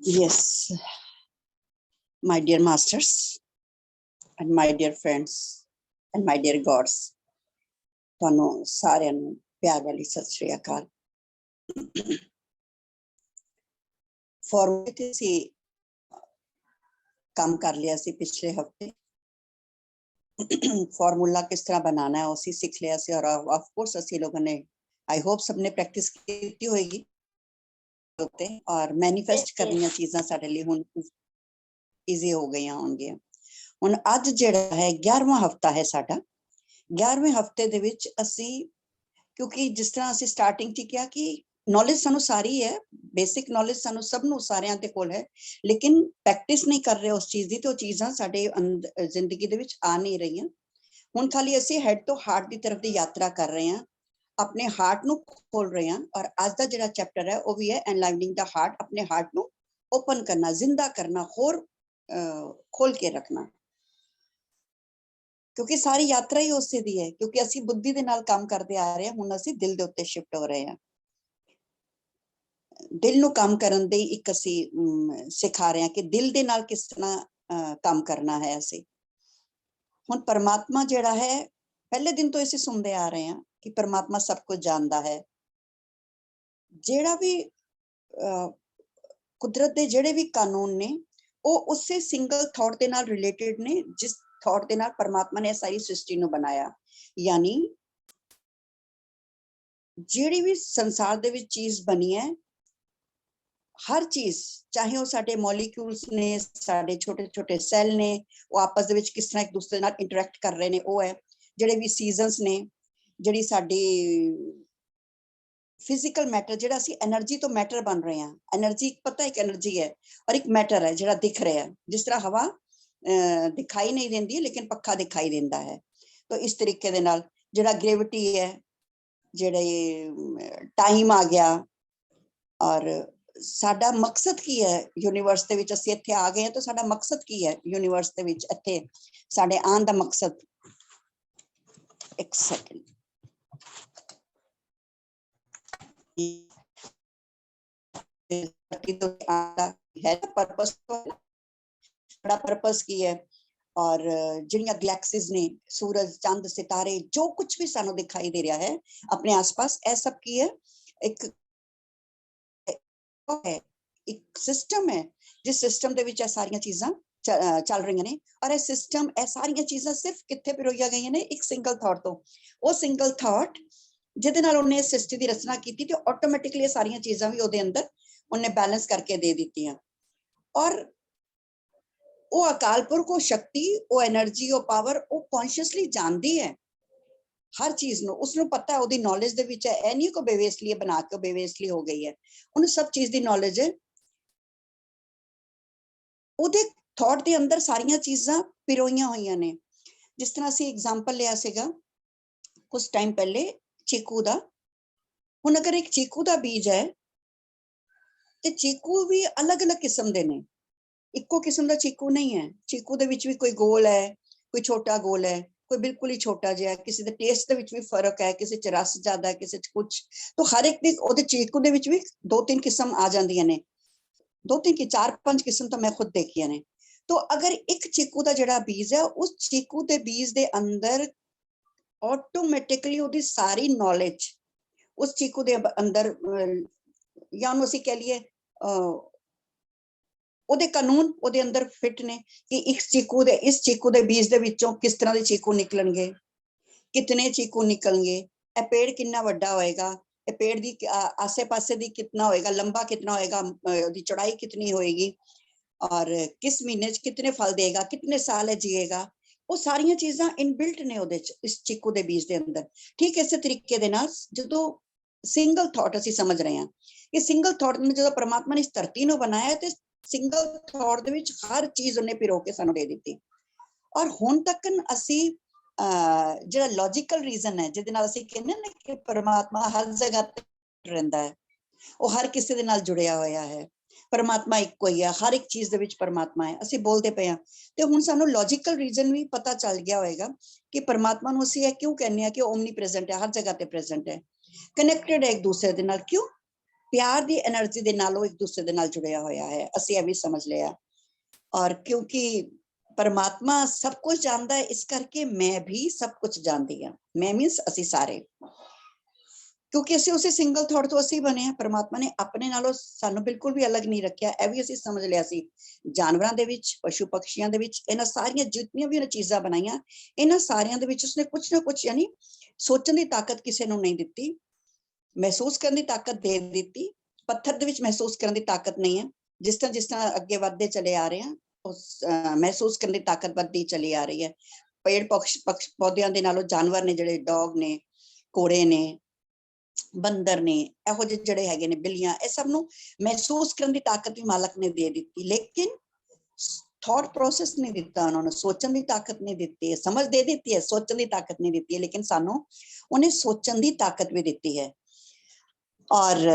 Yes, my dear masters and my dear friends and my dear gods, ਤੁਹਾਨੂੰ ਸਾਰਿਆਂ ਨੂੰ ਪਿਆਰ ਵਾਲੀ ਸਤਿ ਸ੍ਰੀ ਅਕਾਲ। ਫਾਰਮੂਲੇ ਤੇ ਸੀ ਕੰਮ ਕਰ ਲਿਆ ਸੀ ਪਿਛਲੇ ਹਫਤੇ। ਫਾਰਮੂਲਾ ਕਿਸ ਤਰ੍ਹਾਂ ਬਣਾਉਣਾ ਹੈ ਉਹ ਅਸੀਂ ਸਿੱਖ ਲਿਆ ਸੀ ਔਰ ਆਫ ਕੋਰਸ ਅਸੀਂ ਲੋਕਾਂ ਨੇ आई होप सबने प्रैक्टिस की होगी और मैनीफेस्ट करनियां चीज़ां साडे लिए हुण ईजी हो गई होणगियां। हुण अज जिहड़ा है 11वां हफ्ता है साडा। 11वें हफ्ते दे विच असी क्योंकि जिस तरह असी स्टार्टिंग च किया कि नॉलेज सानू सारी है, बेसिक नॉलेज सानू सबनू सारियां दे कोल है, लेकिन प्रैक्टिस नहीं कर रहे उस चीज़ दी तो चीज़ां साडे जिंदगी दे विच आ नहीं रही। हुण खाली असी हैड तो हार्ट की तरफ दी यात्रा कर रहे हैं, अपने हार्ट ਨੂੰ खोल रहे हैं। और आज का ਜਿਹੜਾ चैप्टर है वो भी है एनलाइवनिंग द हार्ट, अपने हार्ट ਨੂੰ ओपन करना, जिंदा करना, होर खोल के रखना, क्योंकि सारी यात्रा ही उससे दी है। क्योंकि असी बुद्धि दे नाल काम करते आ रहे हैं, हुण असी दिल दे उत्ते शिफ्ट हो रहे हैं। दिल ਨੂੰ काम करन दे एक असी सिखा रहे हैं कि दिल दे नाल किस तरह काम करना है। असी हुण परमात्मा जिहड़ा है पहले दिन तो असी सुनते आ रहे हैं कि परमात्मा सब कुछ जानता है। जेड़ा भी कुदरत दे जेड़े भी कानून ने वो उससे सिंगल थॉट दे नाल रिलेटेड ने, जिस थॉट दे नाल परमात्मा ने सारी सृष्टि नू बनाया। यानी जेड़ी भी संसार दे विच चीज बनी है, हर चीज चाहे वो साडे मॉलिक्यूल्स ने, साडे छोटे छोटे सेल ने, वो आपस दे विच किस तरह एक दूसरे नाल इंटरैक्ट कर रहे ने, वो है जेड़े भी सीजन्स ने, ਜਿਹੜੀ ਸਾਡੀ फिजिकल मैटर ਜਿਹੜਾ ਅਸੀਂ एनर्जी तो मैटर बन रहे हैं। एनर्जी पता एक एनर्जी है और एक मैटर है ਜਿਹੜਾ दिख रहा है। जिस तरह हवा दिखाई नहीं देती लेकिन पक्का दिखाई देता है, तो इस तरीके दे नाल ਜਿਹੜਾ ग्रेविटी है, ਜਿਹੜੇ टाइम आ गया। और साडा मकसद की है यूनीवर्स ਦੇ ਵਿੱਚ, ਅਸੀਂ ਇੱਥੇ ਆ ਗਏ ਹਾਂ तो साडा मकसद की है यूनीवर्स ਦੇ ਵਿੱਚ, ਇੱਥੇ ਸਾਡੇ ਆਉਣ ਦਾ मकसद। एक सेकंड, है पर्पस, बड़ा पर्पस की है। और जिहड़ियां गैलेक्सीज ने, सूरज, चंद, सितारे, जो कुछ भी सानू दिखाई दे रहा है अपने आसपास, ए सब की है एक सिस्टम है, जिस सिस्टम दे विच सारियां चीज़ां चल रही ने। और यह सिस्टम, यह सारियां चीज़ां सिर्फ कित्थे पिरोईया गई ने, एक सिंगल थॉट तो। वो सिंगल थॉट जिहदे नाल उन्हें सृष्टि की रचना की थी, तो ऑटोमैटिकली सारियां चीज़ां भी उहदे अंदर उन्हें बैलेंस करके दे दित्तियां। और वो अकाल पुरख, वो शक्ति, वो एनर्जी, वो पावर, वो कॉन्शियसली जानती है हर चीज़ नूं। उसनूं पता है, उहदी नॉलेज दे विच है। ऐ नहीं को बेवेसली बना के बेवेसली हो गई है, उन्हें सब चीज़ की नॉलेज है। उहदे थॉट के अंदर सारियां चीज़ां पिरोईयां होईयां ने। जिस तरह असीं एग्जाम्पल लिया सीगा कुछ टाइम पहले चीकू दा। हुण अगर एक चीकू दा बीज है तो चीकू भी अलग अलग किस्म दे ने, इक्को किस्म दा चीकू नहीं है। चीकू दे विच भी कोई गोल है, कोई छोटा गोल है, कोई बिल्कुल ही छोटा जिहा, किसी दे टेस्ट दे विच भी फर्क है, किसी च रस ज्यादा है, किसी च कुछ। तो हर एक दे ओहदे चीकू दे विच भी 2-3 किस्म आ जांदियां ने, 2-3 की 4-5 किस्म तो मैं खुद देखियां ने। तो अगर एक चीकू दा जिहड़ा बीज है, उस चीकू दे बीज दे अंदर ऑटोमैटिकली उहदी सारी नॉलेज उस चीकू दे अंदर, या उन्होंने असीं कह लईए ਉਹਦੇ ਕਾਨੂੰਨ ਉਹਦੇ ਅੰਦਰ ਫਿੱਟ ਨੇ ਕਿ ਇਸ ਚੀਕੂ ਦੇ ਬੀਜ ਦੇ ਵਿੱਚੋਂ ਕਿਸ ਤਰ੍ਹਾਂ ਦੇ ਚੀਕੂ ਨਿਕਲਣਗੇ, ਕਿਤਨੇ ਚੀਕੂ ਨਿਕਲਣਗੇ, ਇਹ ਪੇੜ ਕਿੰਨਾ ਵੱਡਾ ਹੋਏਗਾ, ਇਹ ਪੇੜ ਦੀ ਆਸੇ-ਪਾਸੇ ਦੀ कितना होएगा, लंबा कितना होएगा, ਉਹਦੀ चौड़ाई कितनी होएगी, और किस महीने च कितने फल देगा, कितने साल जिएगा। वो सारियां चीज़ां इनबिल्ट ने ਉਹਦੇ ਚ, इस चीकू ਦੇ बीज ਦੇ अंदर। ठीक इस तरीके ਦੇ ਨਾਲ ਜਦੋਂ सिंगल थॉट ਅਸੀਂ समझ रहे हैं, ये सिंगल थॉट ने ਜਦੋਂ परमात्मा ने इस धरती ਨੂੰ बनाया ਤੇ सिंगल थॉट दे विच हर चीज उन्हें पिरो के सानू दे दी। और हुण तक असी जिहड़ा लॉजिकल रीजन है, जिहदे नाल असी कहने ने कि परमात्मा हर जगह ते रहिंदा है, वो हर किसी दे नाल जुड़िया होया है। परमात्मा इक्को ही है, हर एक चीज दे विच परमात्मा है। असी बोलते पे हां ते हुण सानू लॉजिकल रीजन भी पता चल गया होएगा कि परमात्मा नू असी क्यों कहने कि ओमनी प्रेजेंट है, हर जगह ते प्रेजेंट है, कनेक्टेड है एक दूसरे दे नाल। क्यों? ਪਿਆਰ ਦੀ એનર્ਜੀ ਦੇ ਨਾਲ ਉਹ ਇੱਕ ਦੂਸਰੇ ਦੇ ਨਾਲ ਜੁੜਿਆ ਹੋਇਆ ਹੈ, ਅਸੀਂ ਇਹ ਵੀ ਸਮਝ ਲਿਆ। ਔਰ ਕਿਉਂਕਿ परमात्मा सब कुछ जानता है, इस करके मैं भी सब कुछ जानती हाँ। मैं मीनस असी सारे, क्योंकि असी उसे सिंगल थॉट तो असी बने हैं। परमात्मा ने अपने नालों सानू बिल्कुल भी अलग नहीं रखा। यह भी असी समझ लिया सी जानवरां दे विच, पशु पक्षियां दे विच, इन्हां सारियां जितनियां भी उन्हें चीज़ां बनाईयां, इन्हां सारियां दे विच उसने कुछ ना कुछ यानी सोचण दी ताकत किसी नूं नहीं दित्ती, महसूस करने की ताकत दे दी। पत्थर दे विच महसूस करने की ताकत नहीं है। जिस तरह अगे बढ़ते चले आ रहे हैं, उस महसूस करने की ताकत बढ़ती चली आ रही है। पेड़ पक्ष पौधों के नालों जानवर ने, जिहड़े डॉग ने, घोड़े ने, बंदर ने, इहो जिहे जिहड़े हैगे ने, बिल्लियां, इह सब नूं महसूस करने की ताकत भी मालक ने दे दी, लेकिन थॉट प्रोसेस नहीं दिता उन्होंने, सोचने की ताकत नहीं दी है। समझ दे दी है, सोचने की ताकत नहीं दी है, लेकिन सानू उन्हें सोचने की ताकत भी दी है। और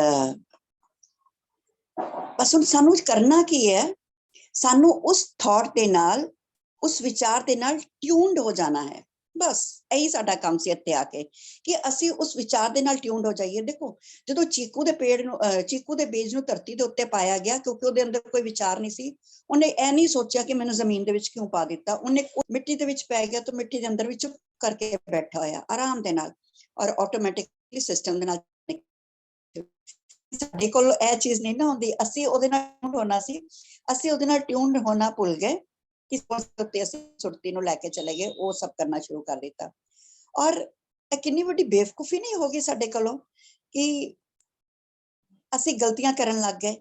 बस हुण सानू करना की है, सानू उस थॉट के नाल, उस विचार के नाल ट्यून्ड हो जाना है। बस यही साडा काम सी इत्थे आके कि असी उस विचार के नाल ट्यून्ड हो जाइए। देखो जो चीकू के पेड़ चीकू के बीज नूं धरती के उत्ते पाया गया, क्योंकि उहदे अंदर कोई विचार नहीं सी, उन्हें यह नहीं सोचा कि मैंने जमीन दे विच क्यों पा दिता। उन्हें मिट्टी दे विच पै गया तो मिट्टी के अंदर भी चुप करके बैठा होया आराम दे नाल, और ऑटोमैटिकली सिस्टम दे नाल साडे कोल यह चीज़ नहीं ना होंदी। असी उहदे नाल ट्यून्ड होना सी, असी उहदे नाल ट्यून्ड होना भुल गए कि सुरती नूं लैके चले गए, वो सब करना शुरू कर दिता। और कितनी वड्डी बेवकूफी नहीं होगी साडे कोलों कि असी गलतियां करन लग गए।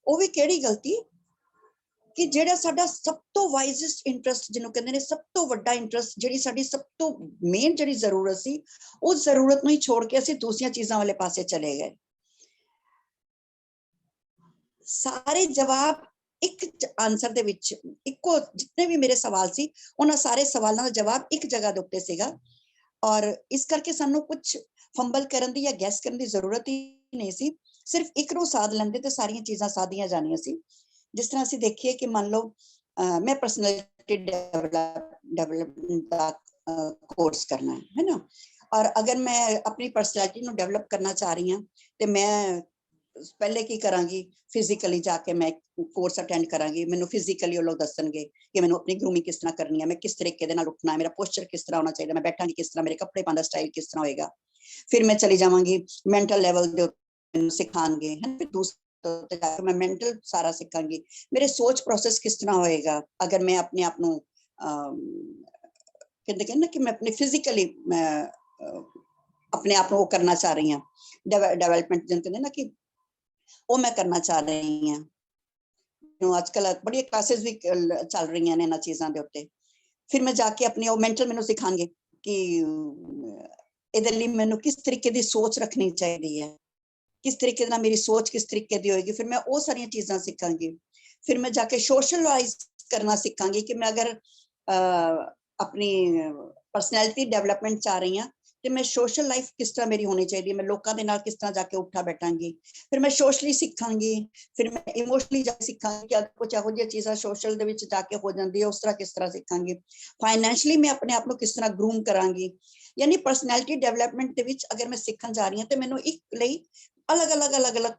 वो भी किहड़ी गलती कि जिहड़ा साडा सब तो वाइजेस्ट इंटरस्ट, जिन्हों कहंदे ने सब तो वड्डा इंटरस्ट, जिहड़ी साडी सब तो मेन जिहड़ी जरूरत सी, उस जरूरत नूं ही छोड़ के असी दूसरियां चीज़ां वाले पासे चले गए। सारे जवाब एक आंसर दे विच, इक्को जितने भी मेरे सवाल सी, उन्हां सारे सवालों का जवाब एक जगह दे उत्ते सीगा। और इस करके सानू कुछ फंबल करन दी या गैस करन दी जरूरत ही नहीं सी, सिर्फ एक रो साध लेंदे ते सारियां चीज़ां साधियां जानियां सी। जिस तरह असीं देखिए कि मान लो मैं पर्सनैलिटी डेवलपमेंट दा कोर्स करना है ना, और अगर मैं अपनी पर्सनैलिटी नूं डेवलप करना चाह रही हूँ तो मैं पहले की करांगी, फिजिकली जाके मैं कोर्स अटेंड करांगी, मैनू फिजिकली वो लोग दसणगे कि मैनू अपनी ग्रूमिंग किस तरह करनी है, मैं किस तरीके दे नाल उठना है, मेरा पोस्चर किस तरह होना चाहिए, मैं बैठांगी किस तरह, मेरे कपड़े पाने दा स्टाइल किस तरह होएगा। फिर मैं चली जावांगी मेंटल लेवल दे उत्ते सिखाणगे, है। फिर दूसरे जाके मैं मेंटल सारा सिखांगी, मेरे सोच प्रोसेस किस तरह होएगा। अगर मैं अपने आप नूं कहते ना कि मैं अपने फिजिकली अपने आप को करना चाह रही हूँ, डेवलपमेंट जिन कहते ना कि वो मैं करना चाह रही हूँ। आजकल बड़ी क्लासेस भी चल रही हैं इन्हां चीज़ां दे उत्ते। फिर मैं जाके अपनी वो मेंटल मैनू सिखाणगे कि इहदे लई मैनू किस तरीके की सोच रखनी चाहिए है, किस तरीके नाल मेरी सोच किस तरीके की होएगी। फिर मैं वो सारियां चीज़ां सिखांगी। फिर मैं जाके सोशलाइज करना सिखांगी कि मैं अगर अपनी पर्सनैलिटी डेवलपमेंट चाह रही हूँ तो मैं सोशल लाइफ किस तरह मेरी होनी चाहिए, मैं लोगों के नाल किस तरह जाके उठा बैठांगी। फिर मैं सोशली सिखांगी, फिर मैं इमोशनली जाके सिखांगी कि कुछ इहो जिहियां चीज़ां सोशल दे विच जाके हो जांदी है, उस तरह किस तरह सिखांगी। फाइनैंशियली मैं अपने आप को किस तरह ग्रूम करांगी। यानी पर्सनैलिटी डेवलपमेंट दे विच अगर मैं सीखण जा रही हूँ तो मैनू एक लई अलग अलग अलग अलग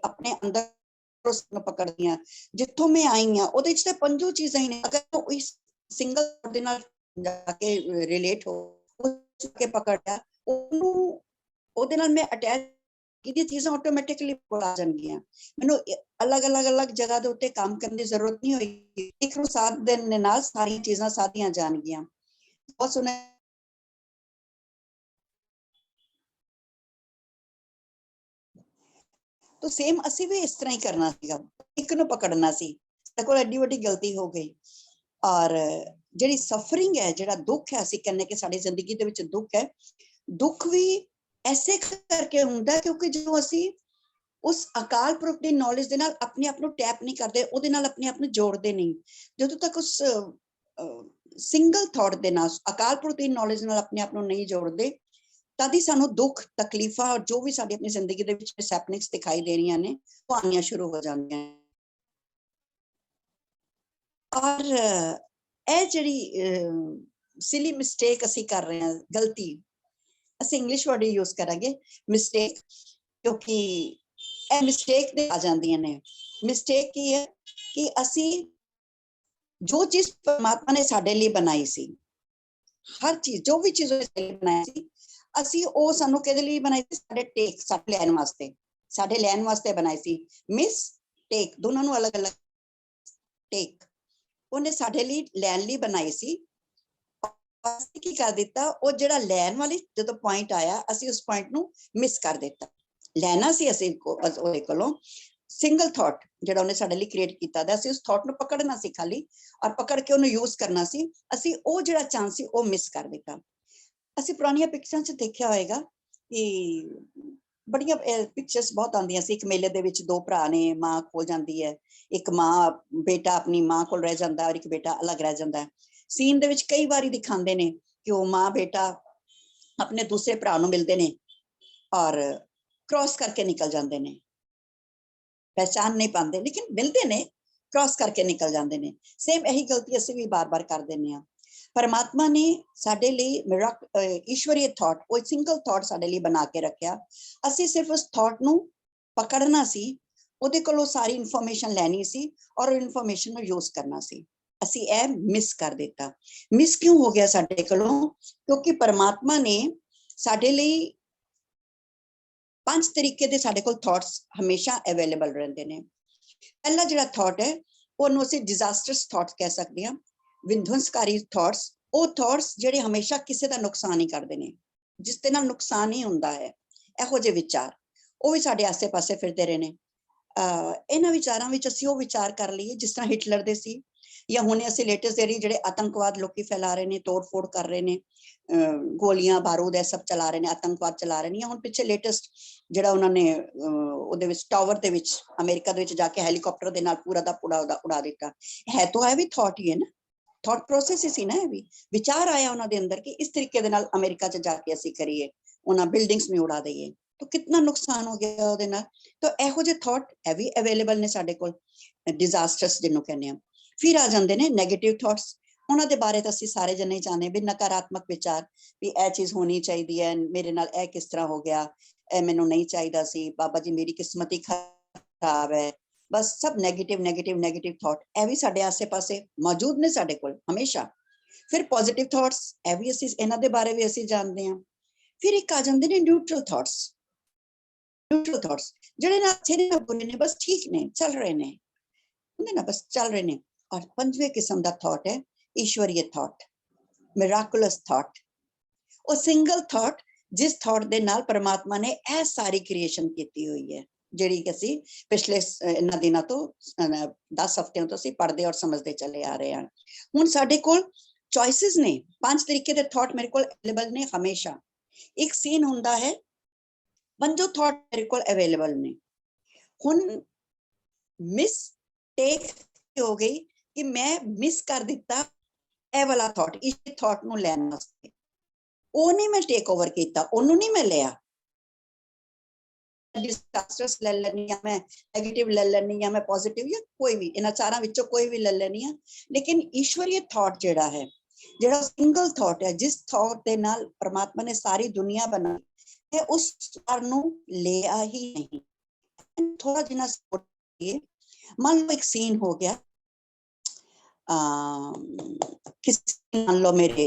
अपने अंदर पकड़दी हां, जिथों मैं आई हां ओहदे च ते पंजो चीज़ां ही ने। अगर इस सिंगल दे नाल जाके रिलेट हो के पकड़या ओनू, ओहदे नाल मैं अटैच कीती चीज़ां ऑटोमैटिकली आ जाणगियां। मैनू अलग अलग अलग जगह दे उत्ते काम करने की जरूरत नहीं होएगी, एक नूं साथ देने नाल सारी चीज़ां साधियां जाणगियां। बहुत सुने तो सेम असी भी इस तरह ही करना सीगा, एक नूं पकड़ना सी। साडे कोल एडी वड्डी गलती हो गई। और जिहड़ी सफरिंग है, जिहड़ा दुख है, असीं कहने कि साडी जिंदगी दे विच दुख है, दुख भी ऐसे करके हुंदा है क्योंकि जो असीं उस अकाल पुरख की नॉलेज दे नाल अपने आप नूं टैप नहीं करदे, उहदे नाल अपने आप नूं जोड़दे नहीं। जदों तक उस सिंगल थॉट दे नाल, अकाल पुरख की नॉलेज नाल अपने आप नूं नहीं जोड़दे, तद ही सानू दुख तकलीफा और जो भी साडी अपनी जिंदगी दे विच मिसहैपनिंग्स दिखाई दे रही ने, वो आनियां शुरू हो जांदियां। और ए जिहड़ी ਸਿਲੀ ਮਿਸਟੇਕ ਅਸੀਂ ਕਰ ਰਹੇ ਹਾਂ, ਗਲਤੀ, ਅਸੀਂ ਇੰਗਲਿਸ਼ ਵਰਡ ਯੂਜ਼ ਕਰਾਂਗੇ ਮਿਸਟੇਕ, ਕਿਉਂਕਿ ਇਹ ਮਿਸਟੇਕ ਦੇ ਆ ਜਾਂਦੀਆਂ ਨੇ। ਮਿਸਟੇਕ ਕੀ ਹੈ ਕਿ ਅਸੀਂ ਜੋ ਚੀਜ਼ ਪਰਮਾਤਮਾ ਨੇ ਸਾਡੇ ਲਈ ਬਣਾਈ ਸੀ, ਹਰ ਚੀਜ਼ ਜੋ ਵੀ ਚੀਜ਼ ਬਣਾਈ ਸੀ, ਅਸੀਂ ਉਹ ਸਾਨੂੰ ਕਿਹਦੇ ਲਈ ਬਣਾਈ ਸੀ? ਸਾਡੇ ਟੇਕ, ਸਾਡੇ ਲੈਣ ਵਾਸਤੇ, ਸਾਡੇ ਲੈਣ ਵਾਸਤੇ ਬਣਾਈ ਸੀ। ਮਿਸ ਟੇਕ, ਦੋਨਾਂ ਨੂੰ ਅਲੱਗ ਅਲੱਗ ਟੇਕ, ਉਹਨੇ ਸਾਡੇ ਲਈ ਲੈਣ ਲਈ ਬਣਾਈ ਸੀ। ਅਸੀਂ ਕੀ ਕਰ ਦਿੱਤਾ, ਉਹ ਜਿਹੜਾ ਲੈਣ ਵਾਲੀ ਜਦੋਂ ਪੁਆਇੰਟ ਆਇਆ, ਅਸੀਂ ਉਸ ਪੁਆਇੰਟ ਨੂੰ ਮਿਸ ਕਰ ਦਿੱਤਾ। ਲੈਣਾ ਸੀ ਅਸੀਂ ਉਹਦੇ ਕੋਲੋਂ ਸਿੰਗਲ ਥਾਟ ਜਿਹੜਾ ਉਹਨੇ ਸਾਡੇ ਲਈ ਕ੍ਰੀਏਟ ਕੀਤਾ ਦਾ, ਅਸੀਂ ਉਸ ਥਾਟ ਨੂੰ ਪਕੜਨਾ ਸੀ ਖਾਲੀ, ਔਰ ਪਕੜ ਕੇ ਉਹਨੂੰ ਯੂਜ਼ ਕਰਨਾ ਸੀ। ਅਸੀਂ ਉਹ ਜਿਹੜਾ ਚਾਂਸ ਸੀ ਉਹ ਮਿਸ ਕਰ ਦਿੱਤਾ। ਅਸੀਂ ਪੁਰਾਣੀਆਂ ਪਿਕਚਰਾਂ 'ਚ ਦੇਖਿਆ ਹੋਏਗਾ ਕਿ ਬੜੀਆਂ ਪਿਕਚਰਸ ਬਹੁਤ ਆਉਂਦੀਆਂ ਸੀ। ਇੱਕ ਮੇਲੇ ਦੇ ਵਿੱਚ ਦੋ ਭਰਾ ਨੇ, ਮਾਂ ਖੋ ਜਾਂਦੀ ਹੈ, ਇੱਕ ਮਾਂ ਬੇਟਾ ਆਪਣੀ ਮਾਂ ਕੋਲ ਰਹਿ ਜਾਂਦਾ ਔਰ ਇੱਕ ਬੇਟਾ ਅਲੱਗ ਰਹਿ ਜਾਂਦਾ ਹੈ। ਸੀਨ ਦੇ ਵਿੱਚ ਕਈ ਵਾਰੀ ਦਿਖਾਉਂਦੇ ਨੇ ਕਿ ਉਹ ਮਾਂ ਬੇਟਾ ਆਪਣੇ ਦੂਸਰੇ ਭਰਾ ਨੂੰ ਮਿਲਦੇ ਨੇ ਔਰ ਕ੍ਰਾਸ ਕਰਕੇ ਨਿਕਲ ਜਾਂਦੇ ਨੇ, ਪਹਿਚਾਨ ਨਹੀਂ ਪਾਉਂਦੇ, ਲੇਕਿਨ ਮਿਲਦੇ ਨੇ, ਕ੍ਰਾਸ ਕਰਕੇ ਨਿਕਲ ਜਾਂਦੇ ਨੇ। ਸੇਮ ਇਹੀ ਗਲਤੀ ਅਸੀਂ ਵੀ ਬਾਰ-ਬਾਰ ਕਰ ਦਿੰਦੇ ਹਾਂ। ਪਰਮਾਤਮਾ ਨੇ ਸਾਡੇ ਲਈ ਈਸ਼ਵਰੀ ਥਾਟ, ਉਹ ਸਿੰਗਲ ਥਾਟ ਸਾਡੇ ਲਈ ਬਣਾ ਕੇ ਰੱਖਿਆ। ਅਸੀਂ ਸਿਰਫ ਉਸ ਥਾਟ ਨੂੰ ਪਕੜਨਾ ਸੀ, ਉਹਦੇ ਕੋਲੋਂ ਸਾਰੀ ਇਨਫੋਰਮੇਸ਼ਨ ਲੈਣੀ ਸੀ ਔਰ ਉਹ ਇਨਫੋਰਮੇਸ਼ਨ ਨੂੰ ਯੂਜ਼ ਕਰਨਾ ਸੀ। ਅਸੀਂ ਇਹ ਮਿਸ ਕਰ ਦਿੱਤਾ। ਮਿਸ ਕਿਉਂ ਹੋ ਗਿਆ ਸਾਡੇ ਕੋਲੋਂ? ਕਿਉਂਕਿ ਪਰਮਾਤਮਾ ਨੇ ਸਾਡੇ ਲਈ 5 ਤਰੀਕੇ ਦੇ ਸਾਡੇ ਕੋਲ ਥਾਟਸ ਹਮੇਸ਼ਾ ਅਵੇਲੇਬਲ ਰਹਿੰਦੇ ਨੇ। ਪਹਿਲਾ ਜਿਹੜਾ ਥਾਟ ਹੈ ਉਹਨੂੰ ਅਸੀਂ ਡਿਜ਼ਾਸਟਰਸ ਥਾਟ ਕਹਿ ਸਕਦੇ ਹਾਂ, ਵਿਧਵੰਸਕਾਰੀ ਥਾਟਸ। ਉਹ ਥਾਟਸ ਜਿਹੜੇ ਹਮੇਸ਼ਾ ਕਿਸੇ ਦਾ ਨੁਕਸਾਨ ਹੀ ਕਰਦੇ ਨੇ, ਜਿਸ ਦੇ ਨਾਲ ਨੁਕਸਾਨ ਹੀ ਹੁੰਦਾ ਹੈ, ਇਹੋ ਜਿਹੇ ਵਿਚਾਰ ਉਹ ਵੀ ਸਾਡੇ ਆਸੇ-ਪਾਸੇ ਫਿਰਦੇ ਰਹੇ ਨੇ। ਇਹਨਾਂ ਵਿਚਾਰਾਂ ਵਿੱਚ ਅਸੀਂ ਉਹ ਵਿਚਾਰ ਕਰ ਲਈਏ ਜਿਸ ਤਰ੍ਹਾਂ ਹਿਟਲਰ ਦੇ ਸੀ, ਜਾਂ ਹੁਣੇ ਅਸੀਂ ਲੇਟੈਸਟ ਜਿਹੜੇ ਆਤੰਕਵਾਦ ਲੋਕੀ ਫੈਲਾ ਰਹੇ ਨੇ, ਤੋੜ-ਫੋੜ ਕਰ ਰਹੇ ਨੇ, ਗੋਲੀਆਂ ਬਾਰੂਦ ਇਹ ਸਭ ਚਲਾ ਰਹੇ ਨੇ, ਆਤੰਕਵਾਦ ਚਲਾ ਰਹੇ ਨੇ। ਹੁਣ ਪਿੱਛੇ ਲੇਟੈਸਟ ਜਿਹੜਾ ਉਹਨਾਂ ਨੇ ਉਹਦੇ ਵਿੱਚ ਟਾਵਰ ਦੇ ਵਿੱਚ ਅਮਰੀਕਾ ਦੇ ਵਿੱਚ ਜਾ ਕੇ ਹੈਲੀਕਾਪਟਰ ਦੇ ਨਾਲ ਪੂਰਾ ਦਾ ਪੂਰਾ ਉਡਾ ਦਿੱਤਾ, ਹੈ ਤਾਂ ਇਹ ਵੀ ਥਾਟ ਹੀ ਹੈ ਨਾ, ਥਾਟ ਪ੍ਰੋਸੈਸ ਹੀ ਸੀ ਨਾ। ਇਹ ਵੀ ਵਿਚਾਰ ਆਇਆ ਉਹਨਾਂ ਦੇ ਅੰਦਰ ਕਿ ਇਸ ਤਰੀਕੇ ਦੇ ਨਾਲ ਅਮਰੀਕਾ 'ਚ ਜਾ ਕੇ ਅਸੀਂ ਕਰੀਏ, ਉਹਨਾਂ ਬਿਲਡਿੰਗਸ ਨੂੰ ਉਡਾ ਦਈਏ, ਤਾਂ ਕਿੰਨਾ ਨੁਕਸਾਨ ਹੋ ਗਿਆ ਉਹਦੇ ਨਾਲ। ਤਾਂ ਇਹੋ ਜਿਹੇ ਥਾਟ ਇਹ ਵੀ ਅਵੇਲੇਬਲ ਨੇ ਸਾਡੇ ਕੋਲ, ਡਿਜ਼ਾਸਟਰਸ ਜਿਹਨੂੰ ਕਹਿੰਦੇ ਆ। ਫਿਰ ਆ ਜਾਂਦੇ ਨੇ ਨੈਗੇਟਿਵ ਥਾਟਸ। ਉਹਨਾਂ ਦੇ ਬਾਰੇ ਤਾਂ ਅਸੀਂ ਸਾਰੇ ਜਣੇ ਜਾਣੇ ਵੀ ਨਕਾਰਾਤਮਕ ਵਿਚਾਰ, ਵੀ ਇਹ ਚੀਜ਼ ਹੋਣੀ ਚਾਹੀਦੀ ਹੈ, ਮੇਰੇ ਨਾਲ ਇਹ ਕਿਸ ਤਰ੍ਹਾਂ ਹੋ ਗਿਆ, ਇਹ ਮੈਨੂੰ ਨਹੀਂ ਚਾਹੀਦਾ ਸੀ, ਬਾਬਾ ਜੀ ਮੇਰੀ ਕਿਸਮਤ ਹੀ ਖਰਾਬ ਹੈ, ਬਸ ਸਭ ਨੈਗੇਟਿਵ ਨੈਗੇਟਿਵ ਨੈਗੇਟਿਵ ਥਾਟ। ਇਹ ਵੀ ਸਾਡੇ ਆਸੇ-ਪਾਸੇ ਮੌਜੂਦ ਨੇ ਸਾਡੇ ਕੋਲ ਹਮੇਸ਼ਾ। ਫਿਰ ਪੋਜ਼ਿਟਿਵ ਥਾਟਸ, ਇਹ ਵੀ ਅਸੀਂ ਇਹਨਾਂ ਦੇ ਬਾਰੇ ਵੀ ਅਸੀਂ ਜਾਣਦੇ ਹਾਂ। ਫਿਰ ਇੱਕ ਆ ਜਾਂਦੇ ਨੇ ਨਿਊਟਰਲ ਥਾਟਸ। ਨਿਊਟਰਲ ਥਾਟਸ ਜਿਹੜੇ ਨਾ ਅੱਛੇ ਨੇ ਨਾ ਬੁਰੇ ਨੇ, ਬਸ ਠੀਕ ਨੇ, ਚੱਲ ਰਹੇ ਨੇ, ਹੁੰਦੇ ਨਾ, ਬਸ ਚੱਲ ਰਹੇ ਨੇ। ਔਰ ਪੰਜਵੇਂ ਕਿਸਮ ਦਾ ਥਾਟ ਹੈ ਈਸ਼ਵਰੀय ਥਾਟ, ਮਿਰਾਕੁਲਸ ਥਾਟ। ਉਹ ਸਿੰਗਲ ਥਾਟ ਜਿਸ ਥਾਟ ਦੇ ਨਾਲ ਪਰਮਾਤਮਾ ਨੇ ਇਹ ਸਾਰੀ ਕ੍ਰੀਏਸ਼ਨ ਕੀਤੀ ਹੋਈ ਹੈ, ਜਿਹੜੀ ਕਿ ਅਸੀਂ ਪਿਛਲੇ ਇਹਨਾਂ ਦਿਨਾਂ ਤੋਂ 10 ਹਫ਼ਤਿਆਂ ਤੋਂ ਅਸੀਂ ਪੜ੍ਹਦੇ ਔਰ ਸਮਝਦੇ ਚਲੇ ਆ ਰਹੇ ਹਾਂ। ਹੁਣ ਸਾਡੇ ਕੋਲ ਚੋਇਸਿਸ ਨੇ, 5 ਤਰੀਕੇ ਦੇ ਥਾਟ ਮੇਰੇ ਕੋਲ ਅਵੇਲੇਬਲ ਨੇ ਹਮੇਸ਼ਾ। ਇੱਕ ਸੀਨ ਹੁੰਦਾ ਹੈ, ਪੰਜੋ ਥਾਟ ਮੇਰੇ ਕੋਲ ਅਵੇਲੇਬਲ ਨੇ। ਹੁਣ ਮਿਸਟੇਕ ਹੋ ਗਈ ਕਿ ਮੈਂ ਮਿਸ ਕਰ ਦਿੱਤਾ ਇਹ ਵਾਲਾ ਥਾਟ, ਇਸ ਥਾਟ ਨੂੰ ਲੈਣ ਵਾਸਤੇ। ਉਹ ਨਹੀਂ ਮੈਂ ਟੇਕ ਓਵਰ ਕੀਤਾ, ਉਹਨੂੰ ਨਹੀਂ ਮੈਂ ਲਿਆ। ਡਿਜ਼ਾਸਟਰਸ ਲੈ ਲੈਣੀ ਆ ਮੈਂ, ਨੈਗੇਟਿਵ ਲੈ ਲੈਣੀ ਆ ਮੈਂ, ਪੋਜ਼ਿਟਿਵ ਜਾਂ ਕੋਈ ਵੀ, ਇਹਨਾਂ ਚਾਰਾਂ ਵਿੱਚੋਂ ਕੋਈ ਵੀ ਲੈ ਲੈਣੀ ਆ। ਲੇਕਿਨ ਈਸ਼ਵਰੀय ਥਾਟ ਜਿਹੜਾ ਹੈ, ਜਿਹੜਾ ਸਿੰਗਲ ਥਾਟ ਹੈ, ਜਿਸ ਥਾਟ ਦੇ ਨਾਲ ਪਰਮਾਤਮਾ ਨੇ ਸਾਰੀ ਦੁਨੀਆ ਬਣਾਈ ਹੈ, ਉਸ ਥਾਟ ਨੂੰ ਲਿਆ ਹੀ ਨਹੀਂ। ਥੋੜਾ ਜਿਹਾ ਮੰਨ ਲਓ ਇੱਕ ਸੀਨ ਹੋ ਗਿਆ, ਕਿਸੇ मान लो मेरे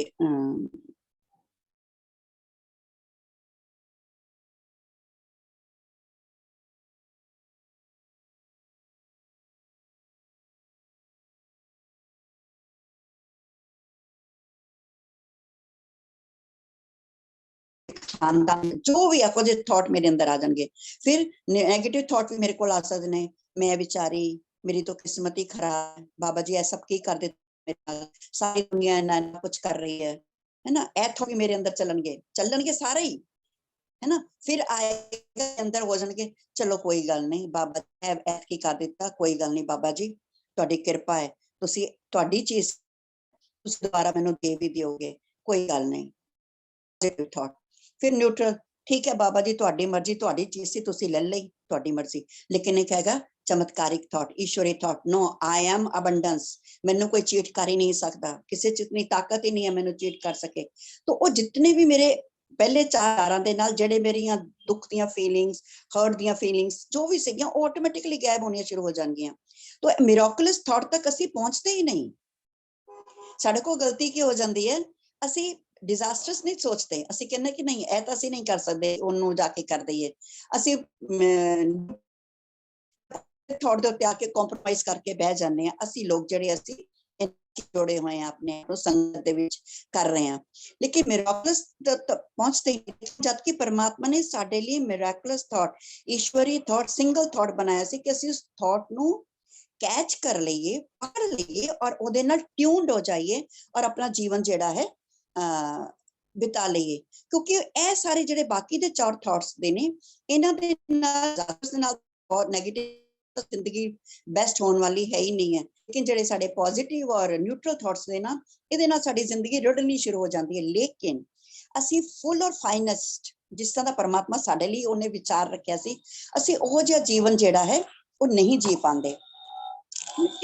ਖਾਨਦਾਨ, ਜੋ ਵੀ ਇਹੋ ਜਿਹੇ ਥਾਟ ਮੇਰੇ ਅੰਦਰ ਆ ਜਾਣਗੇ। ਫਿਰ ਨੈਗੇਟਿਵ ਥਾਟ ਵੀ ਮੇਰੇ ਕੋਲ ਆ ਸਕਦੇ ਨੇ, ਮੈਂ ਵਿਚਾਰੀ, ਮੇਰੀ तो किस्मत ही खराब है, बाबा जी ऐसा की कर देते, सारी दुनिया इन्ना कुछ कर रही है ना। ए थॉट भी मेरे अंदर चलणगे सारे ही, है ना। फिर आएगा अंदर हो जाएंगे, चलो कोई गल नहीं, बाबा ऐ की कर दिता, कोई गल नहीं बाबा जी, तुहाडी कृपा है, तुसी तुहाडी चीज तुसी दोबारा मैनू दे भी दिओगे, कोई गल नहीं। थॉट। फिर न्यूट्रल, ठीक है बाबा जी तुहाडी मर्जी, तुहाडी चीज सी तुसी ले लई, तुहाडी मर्जी। लेकिन एक हैगा चमत्कारिक थॉट, ईश्वरी thought. No, I am abundance, मैनू कोई चीट कर ही नहीं सकता, किसी च इतनी ताकत ही नहीं है मैनू चीट कर सके। तो वो जितने भी मेरे पहले चारां दे नाल जेड़े मेरियां दुख दियां फीलिंग्स, हर्ट दियां फीलिंग्स जो भी सीगियां, वो ऑटोमेटिकली गायब होनियां शुरू हो जाणगियां। तो मिरेकलस थॉट तक असीं पहुंचते ही नहीं। साडे कोल गलती की हो जाती है, असीं डिजास्टरस नहीं सोचते, असीं कहने कि नहीं ऐ तां असीं नहीं कर सकते, ओनू जाके कर दईए। असीं थॉट दे उत्ते आके कॉम्प्रोमाइज करके बह जाने हैं। असीं लोग जेड़े असीं जोड़े हुए हैं अपने संगत दे विच कर रहे हैं, लेकिन मिरेकलस तक पहुंचते ही नहीं। जबकि परमात्मा ने साडे लिए मिरेकलस थॉट, ईश्वरी थॉट, सिंगल थॉट बनाया सी कि असीं उस थॉट नू कैच कर लीए, पकड़ लीए और ओदे नाल ट्यून्ड हो जाइए और अपना जीवन जेड़ा है बिता लीए। क्योंकि ए सारे जेड़े बाकी दे चार थॉट्स दे ने, इन्हां दे नाल बहुत नेगेटिव जिंदगी बेस्ट होने वाली है ही नहीं है। लेकिन जेड़े साडे पॉजिटिव और न्यूट्रल थॉट्स ने ना, इहदे नाल साडी जिंदगी रुड़नी शुरू हो जाती है। लेकिन असीं फुल और फाइनेस्ट जिस तरह दा परमात्मा साडे लिए उन्हें विचार रखिया सी, असीं ओहो जिहा जीवन जेड़ा है वो नहीं जी पांदे।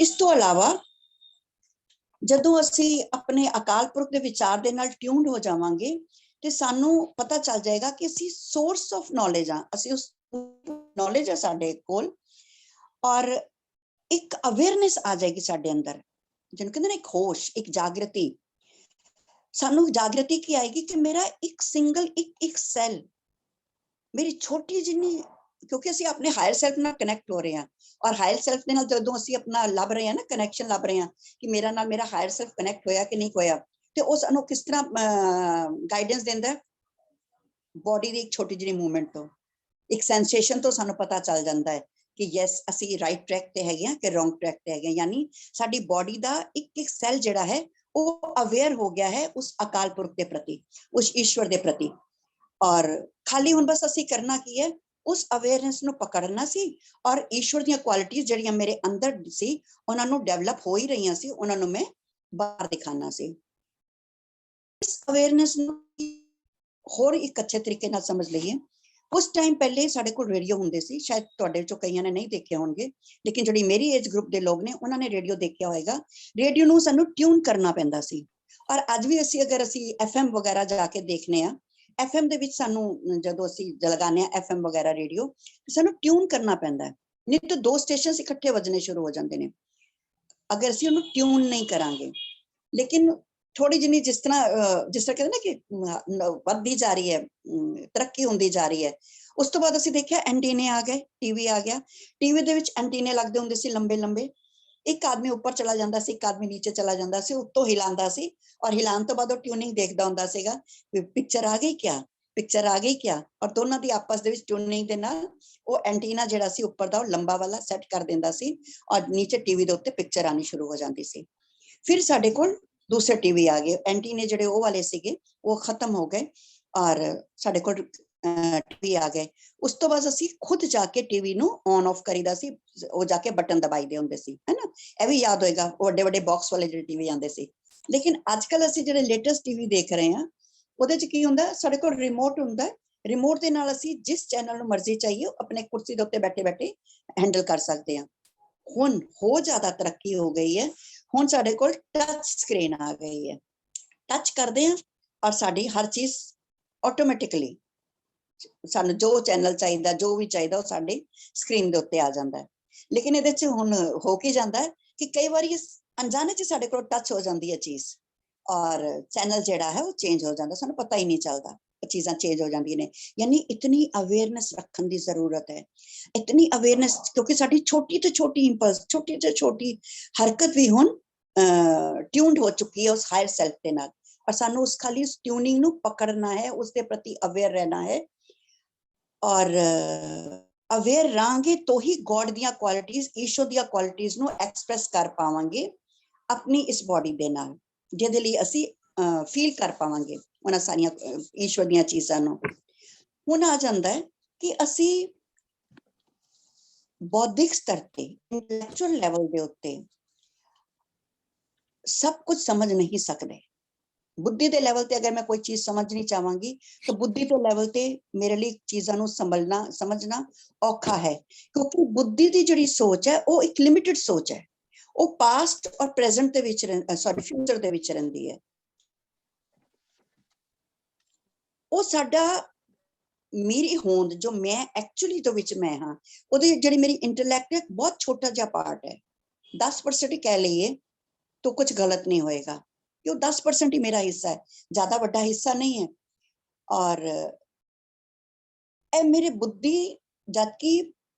इस तो अलावा जदों असीं अपने अकाल पुरख दे विचार दे नाल ट्यून्ड हो जावांगे ते सानू पता चल जाएगा कि असीं सोर्स ऑफ नॉलेज आ, असीं उस नॉलेज है साडे कोल, और एक अवेयरनेस आ जाएगी साडे अंदर, जिन्हों कहते ना एक होश, एक जागृति। सानू जागृति की आएगी कि मेरा एक सिंगल एक सैल, मेरी छोटी जिन्नी, क्योंकि ਅਸੀਂ अपने हायर सेल्फ ਨਾਲ कनेक्ट हो रहे हैं, और हायर सेल्फ ਦੇ ਨਾਲ ਜਦੋਂ ਅਸੀਂ अपना ਲੱਭ ਰਹੇ ਹਾਂ ਨਾ, ਕਨੈਕਸ਼ਨ ਲੱਭ ਰਹੇ ਹਾਂ ਕਿ ਮੇਰਾ ਨਾਲ ਮੇਰਾ ਹਾਇਰ ਸੈਲਫ ਕਨੈਕਟ ਹੋਇਆ ਕਿ ਨਹੀਂ ਹੋਇਆ, ਤੇ ਉਹ ਸਾਨੂੰ ਕਿਸ ਤਰ੍ਹਾਂ ਗਾਈਡੈਂਸ ਦਿੰਦਾ ਹੈ? ਬੋਡੀ ਦੀ ਇੱਕ ਛੋਟੀ ਜਿਹੀ ਮੂਵਮੈਂਟ ਤੋਂ, ਇੱਕ ਸੈਂਸੇਸ਼ਨ ਤੋਂ ਸਾਨੂੰ ਪਤਾ ਚੱਲ ਜਾਂਦਾ ਹੈ ਕਿ ਯੈਸ ਅਸੀਂ ਰਾਈਟ ਟਰੈਕ ਤੇ ਹੈਗੇ ਹਾਂ ਕਿ ਰੋਂਗ ਟਰੈਕ ਤੇ ਹੈਗੇ ਹਾਂ। ਯਾਨੀ ਸਾਡੀ ਬੋਡੀ ਦਾ ਇੱਕ ਇੱਕ ਸੈੱਲ ਜਿਹੜਾ ਹੈ ਉਹ ਅਵੇਅਰ ਹੋ ਗਿਆ ਹੈ ਉਸ ਅਕਾਲ ਪੁਰਖ ਦੇ ਪ੍ਰਤੀ, ਉਸ ਈਸ਼ਵਰ ਦੇ ਪ੍ਰਤੀ। और खाली हुण बस असीं करना की है, उस अवेयरनेस नू पकड़ना सी, और ईश्वर दी क्वालिटीज जिहड़ियां मेरे अंदर सी उन्हां नू डेवलप हो ही रहियां सी, उन्हां नू मैं बाहर दिखाना सी। इस अवेयरनेस नू होर एक अच्छे तरीके नाल समझ लईए। उस टाइम पहले साडे कोल रेडियो हुंदे सी, शायद तुहाडे चों कईयां ने नहीं देखे होणगे, लेकिन जिहड़ी मेरी एज ग्रुप दे लोग ने उन्हां ने रेडियो देखिया होएगा। रेडियो नू सानू ट्यून करना पैंदा सी, और अज भी असीं अगर असीं FM वगैरह जाके देखने आ, FM ਦੇ ਵਿੱਚ ਸਾਨੂੰ ਜਦੋਂ ਅਸੀਂ ਲਗਾਉਂਦੇ ਆ FM ਵਗੈਰਾ ਰੇਡੀਓ, ਸਾਨੂੰ ਟਿਊਨ ਕਰਨਾ ਪੈਂਦਾ ਹੈ, ਨਹੀਂ ਤਾਂ ਦੋ ਸਟੇਸ਼ਨਸ ਇਕੱਠੇ ਵੱਜਣੇ ਸ਼ੁਰੂ ਹੋ ਜਾਂਦੇ ਨੇ ਅਗਰ ਅਸੀਂ ਉਹਨੂੰ ਟਿਊਨ ਨਹੀਂ ਕਰਾਂਗੇ। ਲੇਕਿਨ ਥੋੜੀ ਜਿਹੀ ਜਿਸ ਤਰ੍ਹਾਂ ਕਹਿੰਦੇ ਨਾ ਕਿ ਵੱਧਦੀ ਜਾ ਰਹੀ ਹੈ, ਤਰੱਕੀ ਹੁੰਦੀ ਜਾ ਰਹੀ ਹੈ, ਉਸ ਤੋਂ ਬਾਅਦ ਅਸੀਂ ਦੇਖਿਆ ਐਂਟੀਨੇ ਆ ਗਏ, ਟੀਵੀ ਆ ਗਿਆ। ਟੀਵੀ ਦੇ ਵਿੱਚ ਐਂਟੀਨੇ ਲੱਗਦੇ ਹੁੰਦੇ ਸੀ ਲੰਬੇ ਲੰਬੇ, ਇੱਕ ਆਦਮੀ ਉੱਪਰ ਚਲਾ ਜਾਂਦਾ ਸੀ, ਇੱਕ ਆਦਮੀ ਨੀਚੇ ਚਲਾ ਜਾਂਦਾ ਸੀ, ਉੱਤੋਂ ਹਿਲਾਉਂਦਾ ਸੀ, और हिलाने तो बाद वो ट्यूनिंग देखदा हुंदा सीगा, पिक्चर आ गई क्या, पिक्चर आ गई क्या, और दोनों दी आपस दे विच ट्यूनिंग दे नाल वो एंटीना जिहड़ा सी उपर दा लंबा वाला सैट कर दिंदा सी, और नीचे टीवी दे उत्ते पिक्चर आनी शुरू हो जाती सी। फिर साडे कोल दूसरे टीवी आ गए, एंटीने जिहड़े वो वाले सीगे वो खत्म हो गए, और साडे कोल टीवी आ गए। उस तो बाद असीं खुद जाके टीवी नू ऑन ऑफ करीदा सी, वो जाके बटन दबाई दे हुंदे सी, है ना। ਇਹ ਵੀ याद होएगा, ਵੱਡੇ ਵੱਡੇ ਬਾਕਸ वाले ਜਿਹੜੇ टीवी आंदे सी। लेकिन अजकल ਅਸੀਂ ਜਿਹੜੇ लेटेस्ट टीवी देख रहे हैं ਉਹਦੇ ਚ ਕੀ ਹੁੰਦਾ, ਸਾਡੇ ਕੋਲ ਰਿਮੋਟ ਹੁੰਦਾ, ਰਿਮੋਟ ਦੇ ਨਾਲ ਅਸੀਂ ਜਿਸ ਚੈਨਲ ਨੂੰ ਮਰਜ਼ੀ ਚਾਹੀਏ ਆਪਣੇ ਕੁਰਸੀ ਦੇ ਉੱਤੇ ਬੈਠੇ ਬੈਠੇ ਹੈਂਡਲ ਕਰ ਸਕਦੇ ਹਾਂ। ਹੁਣ ਹੋ ਜ਼ਿਆਦਾ ਤਰੱਕੀ ਹੋ ਗਈ ਹੈ, ਹੁਣ ਸਾਡੇ ਕੋਲ ਟੱਚ ਸਕਰੀਨ ਆ ਗਈ ਹੈ, ਟੱਚ ਕਰਦੇ ਹਾਂ ਔਰ ਸਾਡੀ ਹਰ ਚੀਜ਼ ਆਟੋਮੈਟਿਕਲੀ ਸਾਨੂੰ ਜੋ ਚੈਨਲ ਚਾਹੀਦਾ, ਜੋ ਵੀ ਚਾਹੀਦਾ ਉਹ ਸਾਡੇ ਸਕਰੀਨ ਦੇ ਉੱਤੇ ਆ ਜਾਂਦਾ ਹੈ। ਲੇਕਿਨ ਇਹਦੇ ਚ ਹੁਣ ਹੋ ਕੀ ਜਾਂਦਾ ਹੈ ਕਿ ਕਈ ਵਾਰੀ अनजाने च साडे कोल टच हो जाती है चीज, और चैनल जिहड़ा है वो चेंज हो जाता, सानू पता ही नहीं चलता, चीज़ां चेंज हो जाती ने। यानी इतनी अवेयरनेस रखने की जरूरत है, इतनी अवेयरनेस, क्योंकि साडी छोटी तो छोटी इंपल्स, छोटी तो छोटी हरकत भी हुण ट्यून्ड हो चुकी है उस हायर सेल्फ के नाल, और सानू उस खाली उस ट्यूनिंग नू पकड़ना है, उसके प्रति अवेयर रहना है, और अवेयर रहांगे तो ही गॉड दियां क्वालिटीज, ईश्वर दियां क्वालिटीज नू एक्सप्रेस कर पावांगे अपनी इस बॉडी दे नाल, जिहदे लई असीं फील कर पावांगे उन्हां सारियां ईश्वर दियां चीज़ां नू। हुण आ जांदा है कि असीं बौद्धिक स्तर ते, इंटैलेक्चुअल लैवल दे उत्ते सब कुछ समझ नहीं सकते, बुद्धि के लैवल ते अगर मैं कोई चीज समझनी चाहांगी तो बुद्धि के लैवल ते मेरे लिए चीज़ां नूं संभलना समझना औखा है, क्योंकि बुद्धि की जिहड़ी सोच है वो एक लिमिटेड सोच है, वो पास्ट और प्रेजेंट दे विच सॉरी फ्यूचर दे विच रहिंदी है। वो साडा मेरी होंद जो मैं एक्चुअली जो विच मैं हाँ ਉਹਦੀ ਜਿਹੜੀ मेरी इंटेलैक्ट है बहुत छोटा जिहा पार्ट है, 10% ही कह लीए तो कुछ गलत नहीं होएगा, क्यों 10% ही मेरा हिस्सा है, ज्यादा बड़ा हिस्सा नहीं है। और ए मेरे बुद्धि जबकि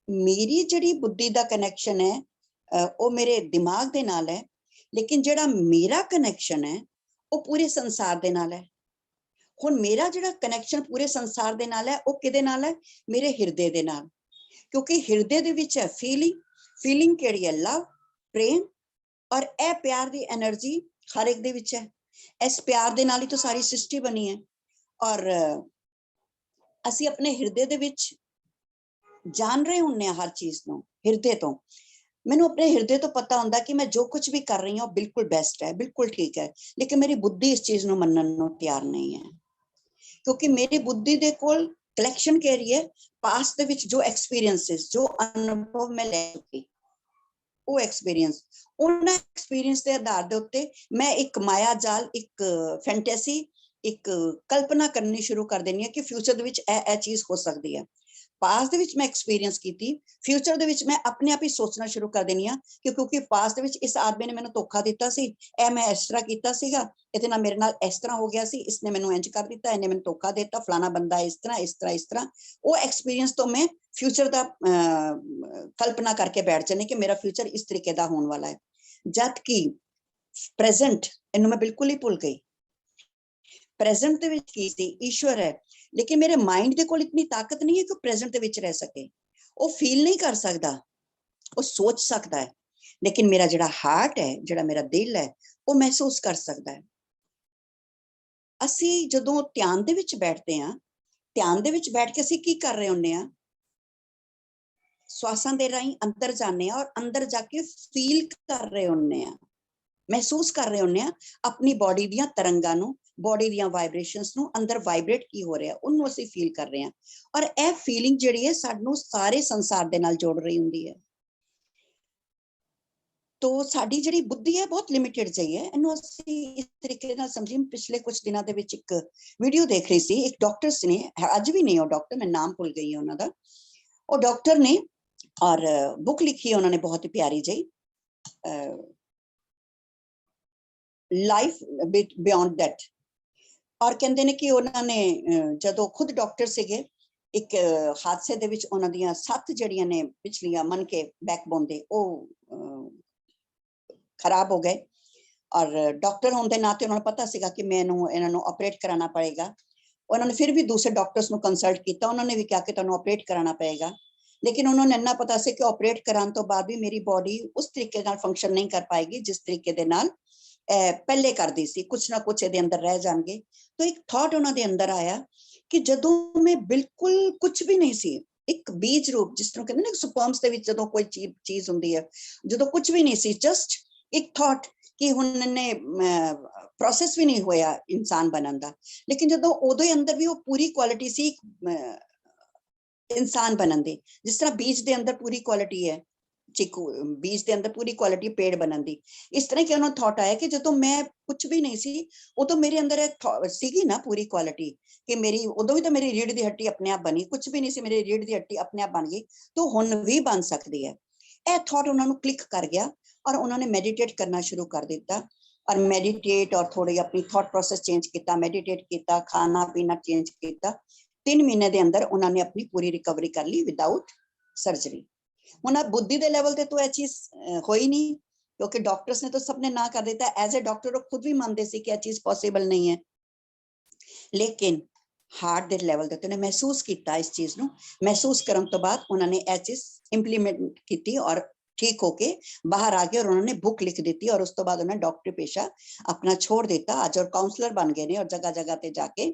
मेरी जिहड़ी बुद्धि दा कनैक्शन है वो मेरे दिमाग दे नाल है, लेकिन जिहड़ा मेरा कनैक्शन है वो पूरे संसार दे नाल है। हुण मेरा जिहड़ा कनैक्शन पूरे संसार दे नाल है वो किहदे नाल है, मेरे हिरदे दे नाल, क्योंकि हिरदे दे विच है फीलिंग, फीलिंग किहड़ी है लव, प्रेम, और ए प्यार दी एनर्जी हर एक दे विच है। इस प्यार दे नाल ही तो सारी सृष्टि बनी है। और ਅਸੀਂ अपने हिरदे दे विच जान रहे ਹੁੰਨੇ हर चीज ਨੂੰ हिरदे तो, मैनू अपने हिरदे तो पता होंदा कि मैं जो कुछ भी कर रही हूँ बिल्कुल बेस्ट है, बिल्कुल ठीक है, लेकिन मेरी बुद्धि इस चीज ਨੂੰ ਮੰਨਣ ਨੂੰ ਤਿਆਰ नहीं है, क्योंकि मेरी बुद्धि दे कोल कलैक्शन कह रही है पास्ट दे विच जो एक्सपीरियंसेस जो अनुभव मैं ले चुकी, वो एक्सपीरियंस उन एक्सपीरियंस के आधार के उत्ते मैं एक माया जाल एक फैंटेसी एक कल्पना करनी शुरू कर देनी है कि फ्यूचर दे विच ए चीज हो सकती है। पास्ट दे विच मैं एक्सपीरियंस की थी, फ्यूचर दे विच मैं अपने आप ही सोचना शुरू कर देनी है कि क्योंकि पास्ट दे विच इस आदमी ने मैंने धोखा दिता सी, ए मैं इस तरह कीता सीगा, इहदे नाल मेरे नाल इस तरह हो गया सी, इसने मैनू इंज कर दिता, इन्हें मैनू धोखा देता, फलाना बंदा इस तरह इस तरह इस तरह। वो एक्सपीरियंस तो मैं फ्यूचर का कल्पना करके बैठ जाने कि मेरा फ्यूचर इस तरीके का होने वाला है, जबकि प्रेजेंट इन्हू मैं बिल्कुल ही भूल गई। प्रेजेंट दे विच की सी ईश्वर है, लेकिन मेरे माइंड दे कोल इतनी ताकत नहीं है कि प्रेजेंट दे विच रह सके, वो फील नहीं कर सकता, वो सोच सकता है, लेकिन मेरा जिहड़ा हार्ट है जिहड़ा मेरा दिल है वो महसूस कर सकता है। ਅਸੀਂ ਜਦੋਂ ਧਿਆਨ ਦੇ ਵਿੱਚ ਬੈਠਦੇ ਹਾਂ, ਧਿਆਨ ਦੇ ਵਿੱਚ ਬੈਠ ਕੇ ਅਸੀਂ ਕੀ ਕਰ ਰਹੇ ਹੁੰਨੇ ਆ, ਸਵਾਸਾਂ ਦੇ ਰਾਹੀਂ ਅੰਦਰ ਜਾਂਦੇ ਆ ਔਰ ਅੰਦਰ ਜਾ ਕੇ ਫੀਲ ਕਰ ਰਹੇ ਹੁੰਨੇ ਆ, महसूस कर रहे होने अपनी बॉडी दियां तरंगां नूं, बॉडी दियां वाइब्रेशंस नूं, अंदर वाइब्रेट की हो रहा उन्नू असीं फील कर रहे हैं। और यह फीलिंग जिहड़ी है सानू सारे संसार दे नाल जोड़ रही हुंदी है। तो साडी जिहड़ी बुद्धि है बहुत लिमिटेड जी है, इन्नू असीं इस तरीके नाल समझी। पिछले कुछ दिनों दे विच एक वीडियो देख रही सी, एक डॉक्टर ने, अज भी नहीं वो डॉक्टर, मैं नाम भुल गई उन्हां दा, वो डॉक्टर ने और बुक लिखी है उन्होंने बहुत ही प्यारी जी, लाइफ बियॉन्ड दैट। और कहते हैं कि उन्होंने जदों खुद डॉक्टर सीगे, एक हादसे दे विच उन्हां दियां 7 जड़ियां ने पिछलियां मन के बैकबोन दे ओ खराब हो गए। और डॉक्टर होने के नाते उन्होंने पता सीगा कि मैनू इन्हां नूं ऑपरेट कराना पड़ेगा। उन्होंने फिर भी दूसरे डॉक्टर्स नूं कंसल्ट किया, उन्होंने भी कहा कि तुहानूं ऑपरेट कराना पड़ेगा, लेकिन उन्होंने इन्ना पता सी कि ऑपरेट कराने तो बाद भी मेरी बॉडी उस तरीके नाल फंक्शन नहीं कर पाएगी जिस तरीके दे नाल पहले करती सी, कुछ ना कुछ इहदे अंदर रह जाएंगे। तो एक थॉट उन्होंने अंदर आया कि जदों मैं बिल्कुल कुछ भी नहीं सी, एक बीज रूप जिस तरह कहते ना स्पर्म्स दे विच जदों कोई चीज हुंदी है, जदों कुछ भी नहीं सी, जस्ट एक थॉट कि हुण इन्ने प्रोसेस भी नहीं होया इंसान बनन दा, लेकिन जदों उदों अंदर भी वो पूरी क्वालिटी सी इंसान बनन दी, जिस तरह बीज दे अंदर पूरी क्वालिटी है, चीकू बीज के अंदर पूरी क्वालिटी पेड़ बनन दी। इस तरह के उन्होंने थॉट आया कि जो मैं कुछ भी नहीं सी, वो तो मेरे अंदर सीगी ना पूरी क्वालिटी कि मेरी उदों भी तो मेरी रीढ़ की हड्डी अपने आप बनी, कुछ भी नहीं सी, मेरी रीढ़ की हड्डी अपने आप बन गई, तो हुण भी बन सकती है। यह थॉट उन्होंने क्लिक कर गया और उन्होंने मैडिटेट करना शुरू कर दिता। और मैडिटेट और थोड़ी अपनी थॉट प्रोसेस चेंज किया, मैडिटेट किया, खाना पीना चेंज किया। 3 महीने के अंदर उन्होंने अपनी पूरी रिकवरी कर ली विदाउट सर्जरी। हुण बुद्धि के लैवल तो यह चीज हो ही नहीं, क्योंकि डॉक्टर्स ने तो सबने ना कर दिता। एज ए डॉक्टर वो खुद भी मानते सी कि यह चीज पॉसिबल नहीं है, लेकिन हार्ट के लैवल ते उन्हें महसूस किया, इस चीज नूं महसूस करने तो बाद उन्होंने यह चीज इंप्लीमेंट की और ठीक होके बाहर आ गए। और उन्होंने बुक लिख दी और उस तो बाद उन्होंने डॉक्टरी पेशा अपना छोड़ दिता अज, और काउंसलर बन गए ने और जगह जगह ते जाके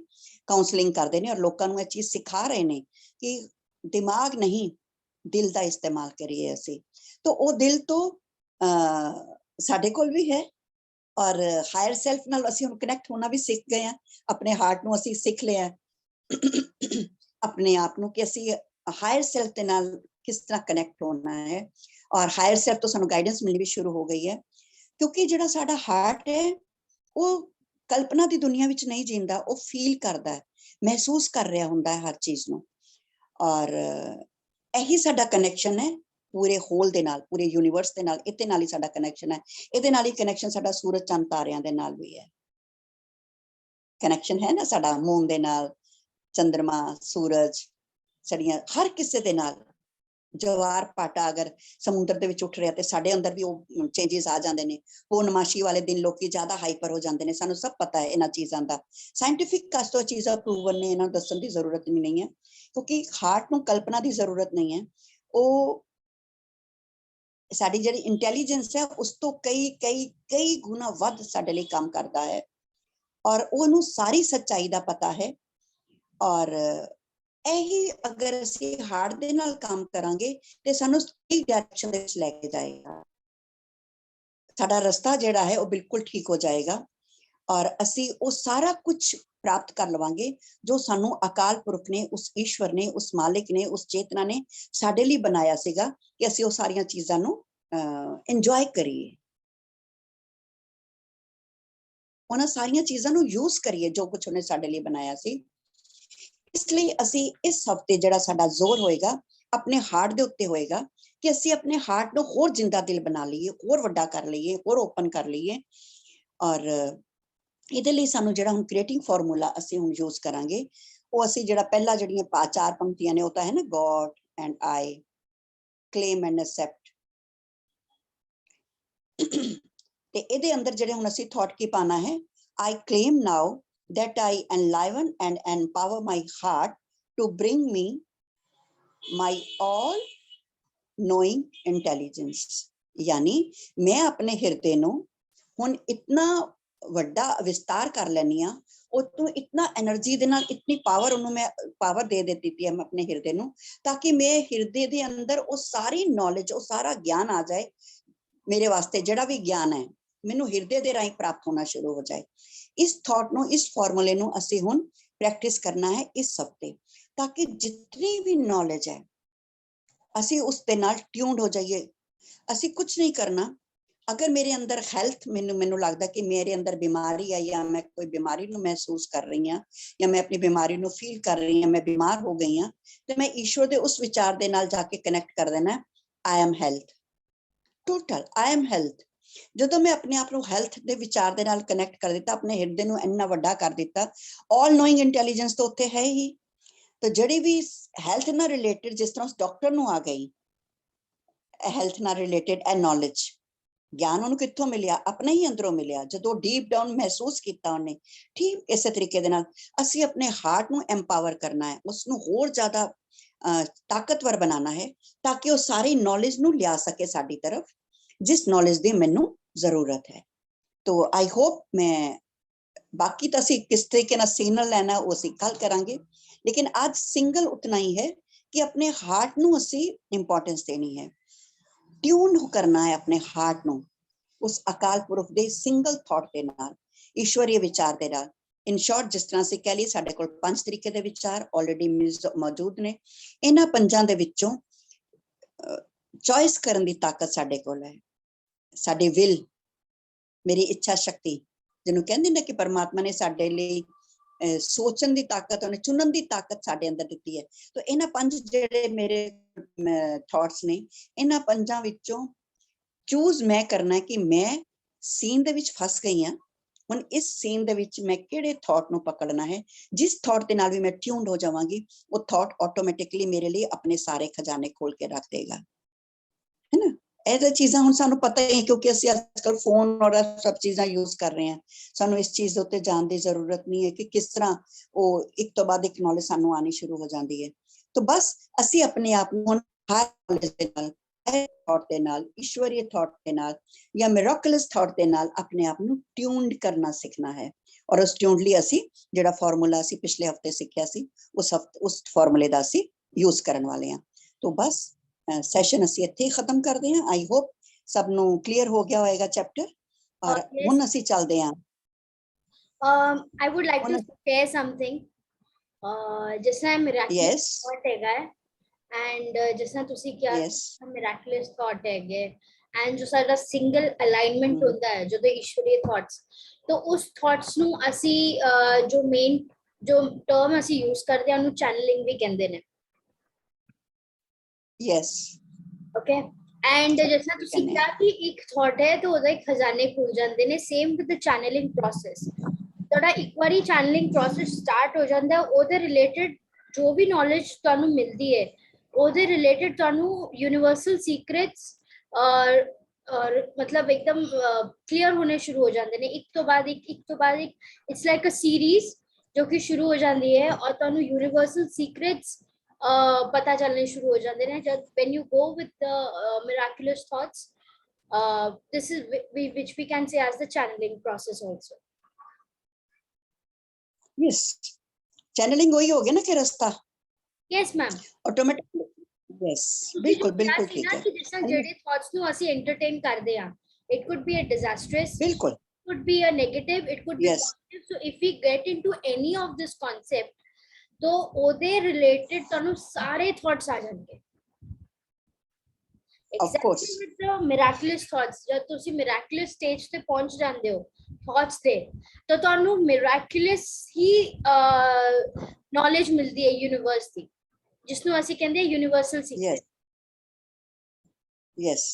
काउंसलिंग करते हैं और लोगों को यह चीज सिखा रहे हैं कि दिमाग नहीं दिल का इस्तेमाल करिए असी। तो वो दिल तो साडे कोल भी है, ਔਰ ਹਾਇਰ ਸੈਲਫ ਨਾਲ ਅਸੀਂ ਹੁਣ ਕਨੈਕਟ ਹੋਣਾ ਵੀ ਸਿੱਖ ਗਏ ਆ, ਆਪਣੇ ਹਾਰਟ ਨੂੰ ਅਸੀਂ ਸਿੱਖ ਲਿਆ ਆਪਣੇ ਆਪ ਨੂੰ ਕਿ ਅਸੀਂ ਹਾਇਰ ਸੈਲਫ ਦੇ ਨਾਲ ਕਿਸ ਤਰ੍ਹਾਂ ਕਨੈਕਟ ਹੋਣਾ ਹੈ। ਔਰ ਹਾਇਰ ਸੈਲਫ ਤੋਂ ਸਾਨੂੰ ਗਾਈਡੈਂਸ ਮਿਲਣੀ ਵੀ ਸ਼ੁਰੂ ਹੋ ਗਈ ਹੈ, ਕਿਉਂਕਿ ਜਿਹੜਾ ਸਾਡਾ ਹਾਰਟ ਹੈ ਉਹ ਕਲਪਨਾ ਦੀ ਦੁਨੀਆ ਵਿੱਚ ਨਹੀਂ ਜੀਂਦਾ, ਉਹ ਫੀਲ ਕਰਦਾ ਹੈ, ਮਹਿਸੂਸ ਕਰ ਰਿਹਾ ਹੁੰਦਾ ਹੈ ਹਰ ਚੀਜ਼ ਨੂੰ। ਔਰ ਇਹੀ ਸਾਡਾ ਕਨੈਕਸ਼ਨ ਹੈ ਪੂਰੇ ਹੋਲ ਦੇ ਨਾਲ, ਪੂਰੇ ਯੂਨੀਵਰਸ ਦੇ ਨਾਲ, ਇਹਦੇ ਨਾਲ ਹੀ ਸਾਡਾ ਕਨੈਕਸ਼ਨ ਹੈ। ਇਹਦੇ ਨਾਲ ਹੀ ਕਨੈਕਸ਼ਨ ਸਾਡਾ ਸੂਰਜ ਚੰਦ ਤਾਰਿਆਂ ਦੇ ਨਾਲ ਵੀ ਹੈ, ਕਨੈਕਸ਼ਨ ਹੈ ਨਾ ਸਾਡਾ ਮੂਨ ਦੇ ਨਾਲ, ਚੰਦਰਮਾ, ਸੂਰਜ, ਸਾਡੀਆਂ ਹਰ ਕਿਸੇ ਦੇ ਨਾਲ। ਜਵਾਰ ਪਾਟਾ ਅਗਰ ਸਮੁੰਦਰ ਦੇ ਵਿੱਚ ਉੱਠ ਰਿਹਾ ਤੇ ਸਾਡੇ ਅੰਦਰ ਵੀ ਉਹ ਚੇਂਜਸ ਆ ਜਾਂਦੇ ਨੇ। ਪੂਰਨਮਾਸ਼ੀ ਵਾਲੇ ਦਿਨ ਲੋਕੀ ਜ਼ਿਆਦਾ ਹਾਈਪਰ ਹੋ ਜਾਂਦੇ ਨੇ, ਸਾਨੂੰ ਸਭ ਪਤਾ ਹੈ ਇਹਨਾਂ ਚੀਜ਼ਾਂ ਦਾ। ਸਾਇੰਟੀਫਿਕ ਕਾਸਤੋਂ ਚੀਜ਼ਾਂ ਪ੍ਰੂਵਨ ਨੇ, ਇਹਨਾਂ ਨੂੰ ਦੱਸਣ ਦੀ ਜ਼ਰੂਰਤ ਨਹੀਂ ਹੈ, ਕਿਉਂਕਿ ਹਾਰਟ ਨੂੰ ਕਲਪਨਾ ਦੀ ਜ਼ਰੂਰਤ ਨਹੀਂ ਹੈ। ਉਹ ਸਾਡੀ ਜਿਹੜੀ ਇੰਟੈਲੀਜੈਂਸ ਹੈ ਉਸ ਤੋਂ ਕਈ ਕਈ ਕਈ ਗੁਣਾ ਵੱਧ ਸਾਡੇ ਲਈ ਕੰਮ ਕਰਦਾ ਹੈ, ਔਰ ਉਹਨੂੰ ਸਾਰੀ ਸੱਚਾਈ ਦਾ ਪਤਾ ਹੈ। ਔਰ ਇਹੀ ਅਗਰ ਅਸੀਂ ਹਾਰਟ ਦੇ ਨਾਲ ਕੰਮ ਕਰਾਂਗੇ ਤੇ ਸਾਨੂੰ ਸਹੀ ਡਾਇਰੈਕਸ਼ਨ ਦੇ ਵਿੱਚ ਲੈ ਕੇ ਜਾਏਗਾ, ਸਾਡਾ ਰਸਤਾ ਜਿਹੜਾ ਹੈ ਉਹ ਬਿਲਕੁਲ ਠੀਕ ਹੋ ਜਾਏਗਾ, ਔਰ ਅਸੀਂ ਉਹ ਸਾਰਾ ਕੁਝ ਪ੍ਰਾਪਤ ਕਰ ਲਵਾਂਗੇ ਜੋ ਸਾਨੂੰ ਅਕਾਲ ਪੁਰਖ ਨੇ, ਉਸ ਈਸ਼ਵਰ ਨੇ, ਉਸ ਮਾਲਿਕ ਨੇ, ਉਸ ਚੇਤਨਾ ਨੇ ਸਾਡੇ ਲਈ ਬਣਾਇਆ ਸੀਗਾ ਕਿ ਅਸੀਂ ਉਹ ਸਾਰੀਆਂ ਚੀਜ਼ਾਂ ਨੂੰ ਇੰਜੋਏ ਕਰੀਏ, ਉਹਨਾਂ ਸਾਰੀਆਂ ਚੀਜ਼ਾਂ ਨੂੰ ਯੂਜ਼ ਕਰੀਏ ਜੋ ਕੁਝ ਉਹਨੇ ਸਾਡੇ ਲਈ ਬਣਾਇਆ ਸੀ। ਇਸ ਲਈ ਅਸੀਂ ਇਸ ਹਫਤੇ ਜਿਹੜਾ ਸਾਡਾ ਜ਼ੋਰ ਹੋਏਗਾ ਆਪਣੇ ਹਾਰਟ ਦੇ ਉੱਤੇ ਹੋਏਗਾ ਕਿ ਅਸੀਂ ਆਪਣੇ ਹਾਰਟ ਨੂੰ ਹੋਰ ਜਿੰਦਾ ਦਿਲ ਬਣਾ ਲਈਏ, ਹੋਰ ਵੱਡਾ ਕਰ ਲਈਏ, ਹੋਰ ਓਪਨ ਕਰ ਲਈਏ। ਔਰ ਇਹਦੇ ਲਈ ਸਾਨੂੰ ਜਿਹੜਾ ਹੁਣ ਕ੍ਰੀਏਟਿੰਗ ਫਾਰਮੂਲਾ ਅਸੀਂ ਹੁਣ ਯੂਜ਼ ਕਰਾਂਗੇ, ਉਹ ਅਸੀਂ ਜਿਹੜਾ ਪਹਿਲਾ ਜਿਹੜੀਆਂ 4 ਪੰਕਤੀਆਂ ਨੇ ਉਹ ਤਾਂ ਹੈ ਨਾ, god and I claim and accept. ਤੇ ਇਹਦੇ ਅੰਦਰ ਜਿਹੜੇ ਹੁਣ ਅਸੀਂ ਥॉट ਕੀ ਪਾਣਾ ਹੈ, I claim now that I enliven and empower my heart to bring me my all knowing intelligence। यानी मैं अपने ਹਿਰਦੇ ਨੂੰ ਹੁਣ ਇਤਨਾ ਵੱਡਾ ਵਿਸਤਾਰ ਕਰ ਲੈਣੀ ਆ, ਉਹ ਤੋਂ ਇਤਨਾ એનર્ਜੀ ਦੇ ਨਾਲ ਇਤਨੀ ਪਾਵਰ ਉਹਨੂੰ ਮੈਂ ਪਾਵਰ ਦੇ ਦਿੱਤੀ ਹੈ ਮੈਂ ਆਪਣੇ ਹਿਰਦੇ ਨੂੰ, ਤਾਂ ਕਿ ਮੇਰੇ ਹਿਰਦੇ ਦੇ ਅੰਦਰ ਉਹ ਸਾਰੀ ਨੌਲੇਜ, ਉਹ ਸਾਰਾ ਗਿਆਨ ਆ ਜਾਏ। ਮੇਰੇ ਵਾਸਤੇ ਜਿਹੜਾ ਵੀ ਗਿਆਨ ਹੈ ਮੈਨੂੰ ਹਿਰਦੇ ਦੇ ਰਾਹੀਂ ਪ੍ਰਾਪਤ ਹੋਣਾ ਸ਼ੁਰੂ ਹੋ ਜਾਏ। ਇਸ ਥॉट ਨੂੰ, ਇਸ ਫਾਰਮੂਲੇ ਨੂੰ ਅਸੀਂ ਹੁਣ ਪ੍ਰੈਕਟਿਸ ਕਰਨਾ ਹੈ ਇਸ ਹਫਤੇ, ਤਾਂ ਕਿ ਜਿਤਨੀ ਵੀ ਨੌਲੇਜ ਹੈ ਅਸੀਂ ਉਸ ਦੇ ਨਾਲ ਟਿਊਨਡ ਹੋ ਜਾਈਏ। ਅਸੀਂ ਕੁਝ ਨਹੀਂ ਕਰਨਾ। ਅਗਰ ਮੇਰੇ ਅੰਦਰ ਹੈਲਥ, ਮੈਨੂੰ ਲੱਗਦਾ ਕਿ ਮੇਰੇ ਅੰਦਰ ਬਿਮਾਰੀ ਹੈ ਜਾਂ ਮੈਂ ਕੋਈ ਬਿਮਾਰੀ ਨੂੰ ਮਹਿਸੂਸ ਕਰ ਰਹੀ ਹਾਂ ਜਾਂ ਮੈਂ ਆਪਣੀ ਬਿਮਾਰੀ ਨੂੰ ਫੀਲ ਕਰ ਰਹੀ ਹਾਂ, ਮੈਂ ਬਿਮਾਰ ਹੋ ਗਈ ਹਾਂ, ਤੇ ਮੈਂ ਈਸ਼ਵਰ ਦੇ ਉਸ ਵਿਚਾਰ ਦੇ ਨਾਲ ਜਾ ਕੇ ਕਨੈਕਟ ਕਰ ਦੇਣਾ, I am health, total I am health. ਜਦੋਂ ਮੈਂ ਆਪਣੇ ਆਪ ਨੂੰ ਹੈਲਥ ਦੇ ਵਿਚਾਰ ਦੇ ਨਾਲ ਕਨੈਕਟ ਕਰ ਦਿੱਤਾ, ਆਪਣੇ ਹਿਰਦੇ ਨੂੰ ਇੰਨਾ ਵੱਡਾ ਕਰ ਦਿੱਤਾ, ਆਲ ਨੋਇੰਗ ਇੰਟੈਲੀਜੈਂਸ ਤਾਂ ਉੱਥੇ ਹੈ ਹੀ। ਤਾਂ ਜਿਹੜੀ ਵੀ ਹੈਲਥ ਨਾਲ ਰਿਲੇਟਡ, ਜਿਸ ਤਰ੍ਹਾਂ ਉਸ ਡਾਕਟਰ ਨੂੰ ਆ ਗਈ ਹੈਲਥ ਨਾਲ ਰਿਲੇਟਡ ਇਹ ਨੌਲੇਜ, ਗਿਆਨ ਉਹਨੂੰ ਕਿੱਥੋਂ ਮਿਲਿਆ? ਆਪਣੇ ਹੀ ਅੰਦਰੋਂ ਮਿਲਿਆ, ਜਦੋਂ ਡੀਪ ਡਾਊਨ ਮਹਿਸੂਸ ਕੀਤਾ ਉਹਨੇ। ਠੀਕ ਇਸੇ ਤਰੀਕੇ ਦੇ ਨਾਲ ਅਸੀਂ ਆਪਣੇ ਹਾਰਟ ਨੂੰ ਐਮਪਾਵਰ ਕਰਨਾ ਹੈ, ਉਸਨੂੰ ਹੋਰ ਜ਼ਿਆਦਾ ਤਾਕਤਵਰ ਬਣਾਉਣਾ ਹੈ, ਤਾਂ ਕਿ ਉਹ ਸਾਰੀ ਨੌਲੇਜ ਨੂੰ ਲਿਆ ਸਕੇ ਸਾਡੀ ਤਰਫ, ਜਿਸ ਨੌਲੇਜ ਦੀ ਮੈਨੂੰ ਜ਼ਰੂਰਤ ਹੈ। ਤੋ ਆਈ ਹੋਪ, ਮੈਂ ਬਾਕੀ ਤਾਂ ਅਸੀਂ ਕਿਸ ਤਰੀਕੇ ਨਾਲ ਸਿਗਨਲ ਲੈਣਾ ਉਹ ਅਸੀਂ ਕੱਲ ਕਰਾਂਗੇ, ਲੇਕਿਨ ਅੱਜ ਸਿੰਗਲ ਉਤਨਾ ਹੀ ਹੈ ਕਿ ਆਪਣੇ ਹਾਰਟ ਨੂੰ ਅਸੀਂ ਇੰਪੋਰਟੈਂਸ ਦੇਣੀ ਹੈ, ਟਿਊਨ ਕਰਨਾ ਹੈ ਆਪਣੇ ਹਾਰਟ ਨੂੰ ਉਸ ਅਕਾਲ ਪੁਰਖ ਦੇ ਸਿੰਗਲ ਥॉट ਦੇ ਨਾਲ, ਈਸ਼ਵਰੀ ਵਿਚਾਰ ਦੇ ਨਾਲ। ਇਨ ਸ਼ਾਰਟ, ਜਿਸ ਤਰ੍ਹਾਂ ਅਸੀਂ ਕਹਿ ਲਈ, ਸਾਡੇ ਕੋਲ 5 ਤਰੀਕੇ ਦੇ ਵਿਚਾਰ ਆਲਰੇਡੀ ਮੌਜੂਦ ਨੇ। ਇਹਨਾਂ 5 ਦੇ ਵਿੱਚੋਂ ਚੋਇਸ ਕਰਨ ਦੀ ਤਾਕਤ ਸਾਡੇ ਕੋਲ ਹੈ, ਸਾਡੇ ਵਿਲ, ਮੇਰੀ ਇੱਛਾ ਸ਼ਕਤੀ, ਜਿਹਨੂੰ ਕਹਿੰਦੇ ਨੇ ਕਿ ਪਰਮਾਤਮਾ ਨੇ ਸਾਡੇ ਲਈ ਸੋਚਣ ਦੀ ਤਾਕਤ, ਉਹਨੇ ਚੁਣਨ ਦੀ ਤਾਕਤ ਸਾਡੇ ਅੰਦਰ ਦਿੱਤੀ ਹੈ। ਤਾਂ ਇਹਨਾਂ 5 ਜਿਹੜੇ ਮੇਰੇ ਥॉट्स ਨੇ, ਇਹਨਾਂ 5 ਵਿੱਚੋਂ ਚੂਜ਼ ਮੈਂ ਕਰਨਾ ਹੈ ਕਿ ਮੈਂ ਸੀਨ ਦੇ ਵਿੱਚ ਫਸ ਗਈ ਹਾਂ, ਹੁਣ ਇਸ ਸੀਨ ਦੇ ਵਿੱਚ ਮੈਂ ਕਿਹੜੇ ਥॉट ਨੂੰ ਪਕੜਨਾ ਹੈ, ਜਿਸ ਥॉट ਦੇ ਨਾਲ ਵੀ ਮੈਂ ਟਿਊਨਡ ਹੋ ਜਾਵਾਂਗੀ, ਉਹ ਥॉट ਆਟੋਮੈਟਿਕਲੀ ਮੇਰੇ ਲਈ ਆਪਣੇ ਸਾਰੇ ਖਜ਼ਾਨੇ ਖੋਲ ਕੇ ਰੱਖ ਦੇਗਾ, ਹੈ ਨਾ। ਇਹ ਚੀਜ਼ਾਂ ਹੁਣ ਸਾਨੂੰ ਪਤਾ ਹੀ, ਕਿਉਂਕਿ ਅਸੀਂ ਅੱਜਕੱਲ ਫੋਨ ਔਰ ਸਭ ਚੀਜ਼ਾਂ ਯੂਜ਼ ਕਰ ਰਹੇ ਹਾਂ, ਸਾਨੂੰ ਇਸ ਚੀਜ਼ ਦੇ ਉੱਤੇ ਜਾਣ ਦੀ ਜ਼ਰੂਰਤ ਨਹੀਂ ਹੈ ਕਿ ਕਿਸ ਤਰ੍ਹਾਂ ਉਹ ਇੱਕ ਤੋਂ ਬਾਅਦ ਇੱਕ ਨੌਲੇਜ ਸਾਨੂੰ ਆਣੀ ਸ਼ੁਰੂ ਹੋ ਜਾਂਦੀ ਹੈ। ਤਾਂ ਬਸ ਅਸੀਂ ਆਪਣੇ ਆਪ ਨੂੰ ਹਰ ਨੌਲੇਜ ਦੇ ਨਾਲ, ਥॉट ਦੇ ਨਾਲ, ਈਸ਼ਵਰੀ ਥॉट ਦੇ ਨਾਲ ਜਾਂ ਮਿਰਾਕਲਸ ਥॉट ਦੇ ਨਾਲ ਆਪਣੇ ਆਪ ਨੂੰ ਟਿਊਨਡ ਕਰਨਾ ਸਿੱਖਣਾ ਹੈ। ਔਰ ਉਸ ਟਿਊਨਡ ਲਈ ਅਸੀਂ ਜਿਹੜਾ ਫਾਰਮੂਲਾ ਅਸੀਂ ਪਿਛਲੇ ਹਫਤੇ ਸਿੱਖਿਆ ਸੀ, ਉਸ ਫਾਰਮੂਲੇ ਦਾ ਅਸੀਂ ਯੂਜ਼ ਕਰਨ ਵਾਲੇ ਹਾਂ। ਤਾਂ ਬਸ ਸੈਸ਼ਨ ਅਸੀਂ ਇੱਥੇ ਹੀ ਖਤਮ ਕਰਦੇ ਹਾਂ। ਆਈ ਹੋਪ ਸਭ ਨੂੰ ਕਲੀਅਰ ਹੋ ਗਿਆ ਹੋਏਗਾ ਚੈਪਟਰ। ਔਰ ਹੁਣ ਅਸੀਂ ਚੱਲਦੇ ਹਾਂ। I would like to share something. जिस तरह miraculous thought है and जिस तरह तुसी क्या miraculous thought है and जो साਡਾ single alignment होता है जो तो ईश्वरीय thoughts, तो उस thoughts ਨੂੰ ਅਸੀਂ जो main जो term ਅਸੀਂ use ਕਰਦੇ ਹਾਂ ਉਹਨੂੰ channeling ਵੀ ਕਹਿੰਦੇ ਨੇ। yes okay and ਜਿਸ ਤਰ੍ਹਾਂ ਤੁਸੀਂ ਕਿਹਾ ਕਿ ਇੱਕ thought ਹੈ ਤੇ ਉਹਦਾ ਇੱਕ ਖਜ਼ਾਨੇ ਖੁੱਲ ਜਾਂਦੇ ਨੇ, same with the channeling process। ਤੁਹਾਡਾ ਇੱਕ ਵਾਰੀ channeling process start ਹੋ ਜਾਂਦਾ, ਉਹਦੇ related ਜੋ ਵੀ knowledge ਤੁਹਾਨੂੰ ਮਿਲਦੀ ਹੈ ਉਹਦੇ related ਤੁਹਾਨੂੰ universal secrets और मतलब एकदम clear होने शुरू हो जाते हैं, एक तो बाद एक it's like a series जो कि शुरू हो जाती है और ਤੁਹਾਨੂੰ universal secrets पता चलने शुरू हो जाते हैं जब when you go with the miraculous thoughts, this is which we can say as the channeling process also। yes channeling वही हो गया ना कि रास्ता। yes ma'am automatically yes बिल्कुल बिल्कुल ठीक है। कि जिस तरह ਜਿਹੜੇ thoughts ਨੂੰ ਅਸੀਂ entertain ਕਰਦੇ ਹਾਂ, it could be a disastrous, बिल्कुल could be a negative, it could be positive, so if we get into any of this concept तो ਉਹਦੇ related ਤੁਹਾਨੂੰ ਸਾਰੇ thoughts ਆ ਜਾਣਗੇ। exactly with the miraculous thoughts, जब ਤੁਸੀਂ miraculous stage ਤੇ ਪਹੁੰਚ ਜਾਂਦੇ ਹੋ thoughts ਤੇ, ਤਾਂ ਤੁਹਾਨੂੰ miraculous ਹੀ knowledge ਮਿਲਦੀ ਹੈ universe ਦੀ, ਜਿਸਨੂੰ ਅਸੀਂ ਕਹਿੰਦੇ ਹਾਂ universal secret। yes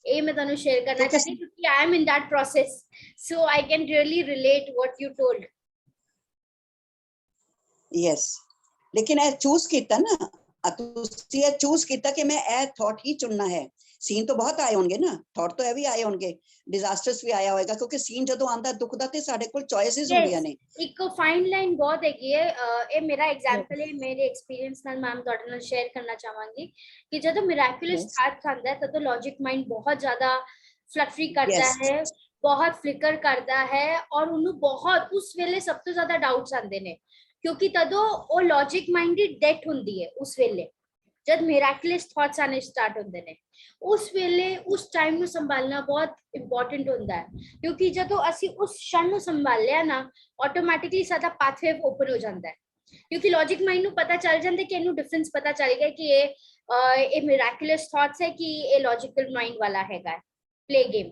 ਇਹ ਮੈਂ ਤੁਹਾਨੂੰ share ਕਰਨਾ ਚਾਹਤੀ ਕਿਉਂਕਿ I am in that process, so I can really relate what you told। yes लेकिन ਇਹ ਚੂਜ਼ ਕੀਤਾ ਨਾ, ਤੁਸੀਂ ਇਹ ਚੂਜ਼ ਕੀਤਾ ਕਿ ਮੈਂ ਇਹ ਥਾਟ ਹੀ ਚੁਣਨਾ ਹੈ। ਸੀਨ ਤਾਂ ਬਹੁਤ ਆਏ ਹੋਣਗੇ ਨਾ, ਥਾਟ ਤਾਂ ਇਹ ਵੀ ਆਏ ਹੋਣਗੇ, ਡਿਜ਼ਾਸਟਰਸ ਵੀ ਆਇਆ ਹੋਏਗਾ, ਕਿਉਂਕਿ ਸੀਨ ਜਦੋਂ ਆਂਦਾ ਦੁੱਖ ਦਾ ਤੇ ਸਾਡੇ ਕੋਲ ਚੋਇਸਸ ਹੁੰਦੀਆਂ ਨੇ। ਇੱਕ ਫਾਈਨ ਲਾਈਨ ਬਹੁਤ ਹੈਗੀ ਹੈ, ਇਹ ਮੇਰਾ ਐਗਜ਼ਾਮਪਲ ਹੈ, ਮੇਰੇ ਐਕਸਪੀਰੀਅੰਸ ਨਾਲ ਮੈਂ ਤੁਹਾਡੇ ਨਾਲ ਸ਼ੇਅਰ ਕਰਨਾ ਚਾਹਾਂਗੀ ਕਿ ਜਦੋਂ ਮਿਰਾਕੁਲਸ ਥਾਟ ਆਂਦਾ ਹੈ ਤਦੋਂ ਲੌਜਿਕ ਮਾਈਂਡ ਬਹੁਤ ਜ਼ਿਆਦਾ ਫਲਫੀ ਕਰਦਾ ਹੈ, ਬਹੁਤ ਫਲਿਕਰ ਕਰਦਾ ਹੈ ਔਰ ਉਹਨੂੰ ਬਹੁਤ ਉਸ ਵੇਲੇ ਸਭ ਤੋਂ ਜ਼ਿਆਦਾ ਡਾਊਟਸ ਆਉਂਦੇ ਨੇ ਕਿਉਂਕਿ ਤਦੋਂ ਉਹ ਲੌਜਿਕ ਮਾਈਂਡ ਦੀ ਡੈਥ ਹੁੰਦੀ ਹੈ। ਉਸ ਵੇਲੇ ਜਦ ਮਿਰਾਕੁਲਸ ਥਾਟਸ ਆਣੇ ਸਟਾਰਟ ਹੁੰਦੇ ਨੇ ਉਸ ਵੇਲੇ ਉਸ ਟਾਈਮ ਨੂੰ ਸੰਭਾਲਣਾ ਬਹੁਤ ਇੰਪੋਰਟੈਂਟ ਹੁੰਦਾ ਹੈ ਕਿਉਂਕਿ ਜਦੋਂ ਅਸੀਂ ਉਸ क्षण ਨੂੰ ਸੰਭਾਲਿਆ ਨਾ ਆਟੋਮੈਟਿਕਲੀ ਸਾਡਾ ਪਾਥਵੇ ਓਪਨ ਹੋ ਜਾਂਦਾ ਹੈ ਕਿਉਂਕਿ ਲੌਜਿਕ ਮਾਈਂਡ ਨੂੰ ਪਤਾ ਚੱਲ ਜਾਂਦਾ ਕਿ ਇਹਨੂੰ ਡਿਫਰੈਂਸ ਪਤਾ ਚੱਲ ਗਿਆ ਕਿ ਇਹ ਮਿਰਾਕੁਲਸ ਥਾਟਸ ਹੈ ਕਿ ਇਹ ਲੌਜੀਕਲ ਮਾਈਂਡ ਵਾਲਾ ਹੈਗਾ प्ले गेम,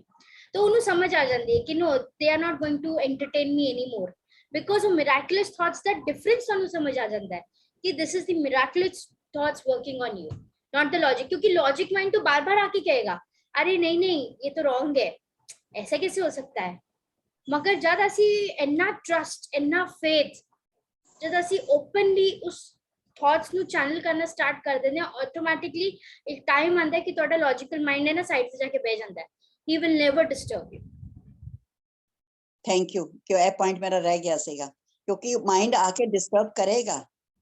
तो उन्हें समझ आ जाती है कि no they are not going to entertain me any more because miraculous thoughts that difference उन्हें समझ आ जाता है कि this is the miraculous thoughts working on you not the logic, क्योंकि लॉजिक माइंड तो बार बार आके कहेगा अरे नहीं नहीं ये तो रॉन्ग है, ऐसा कैसे हो सकता है। मगर जब असी इन्ना ट्रस्ट इन्ना फेथ जब असी ओपनली उस थॉट्स ਨੂੰ ਚੈਨਲ ਕਰਨਾ ਸਟਾਰਟ ਕਰ ਦਿੰਦੇ ਆ ਆਟੋਮੈਟਿਕਲੀ ਇੱਕ ਟਾਈਮ ਆਂਦਾ ਹੈ ਕਿ ਤੁਹਾਡਾ ਲੌਜੀਕਲ ਮਾਈਂਡ ਹੈ ਨਾ ਸਾਈਡ ਤੇ ਜਾ ਕੇ ਬਹਿ ਜਾਂਦਾ ਹੈ, he will never disturb you। Thank you कि ਇਹ ਪੁਆਇੰਟ ਮੇਰਾ ਰਹਿ ਗਿਆ ਸੀਗਾ ਕਿਉਂਕਿ ਮਾਈਂਡ ਆ ਕੇ ਡਿਸਟਰਬ ਕਰੇਗਾ,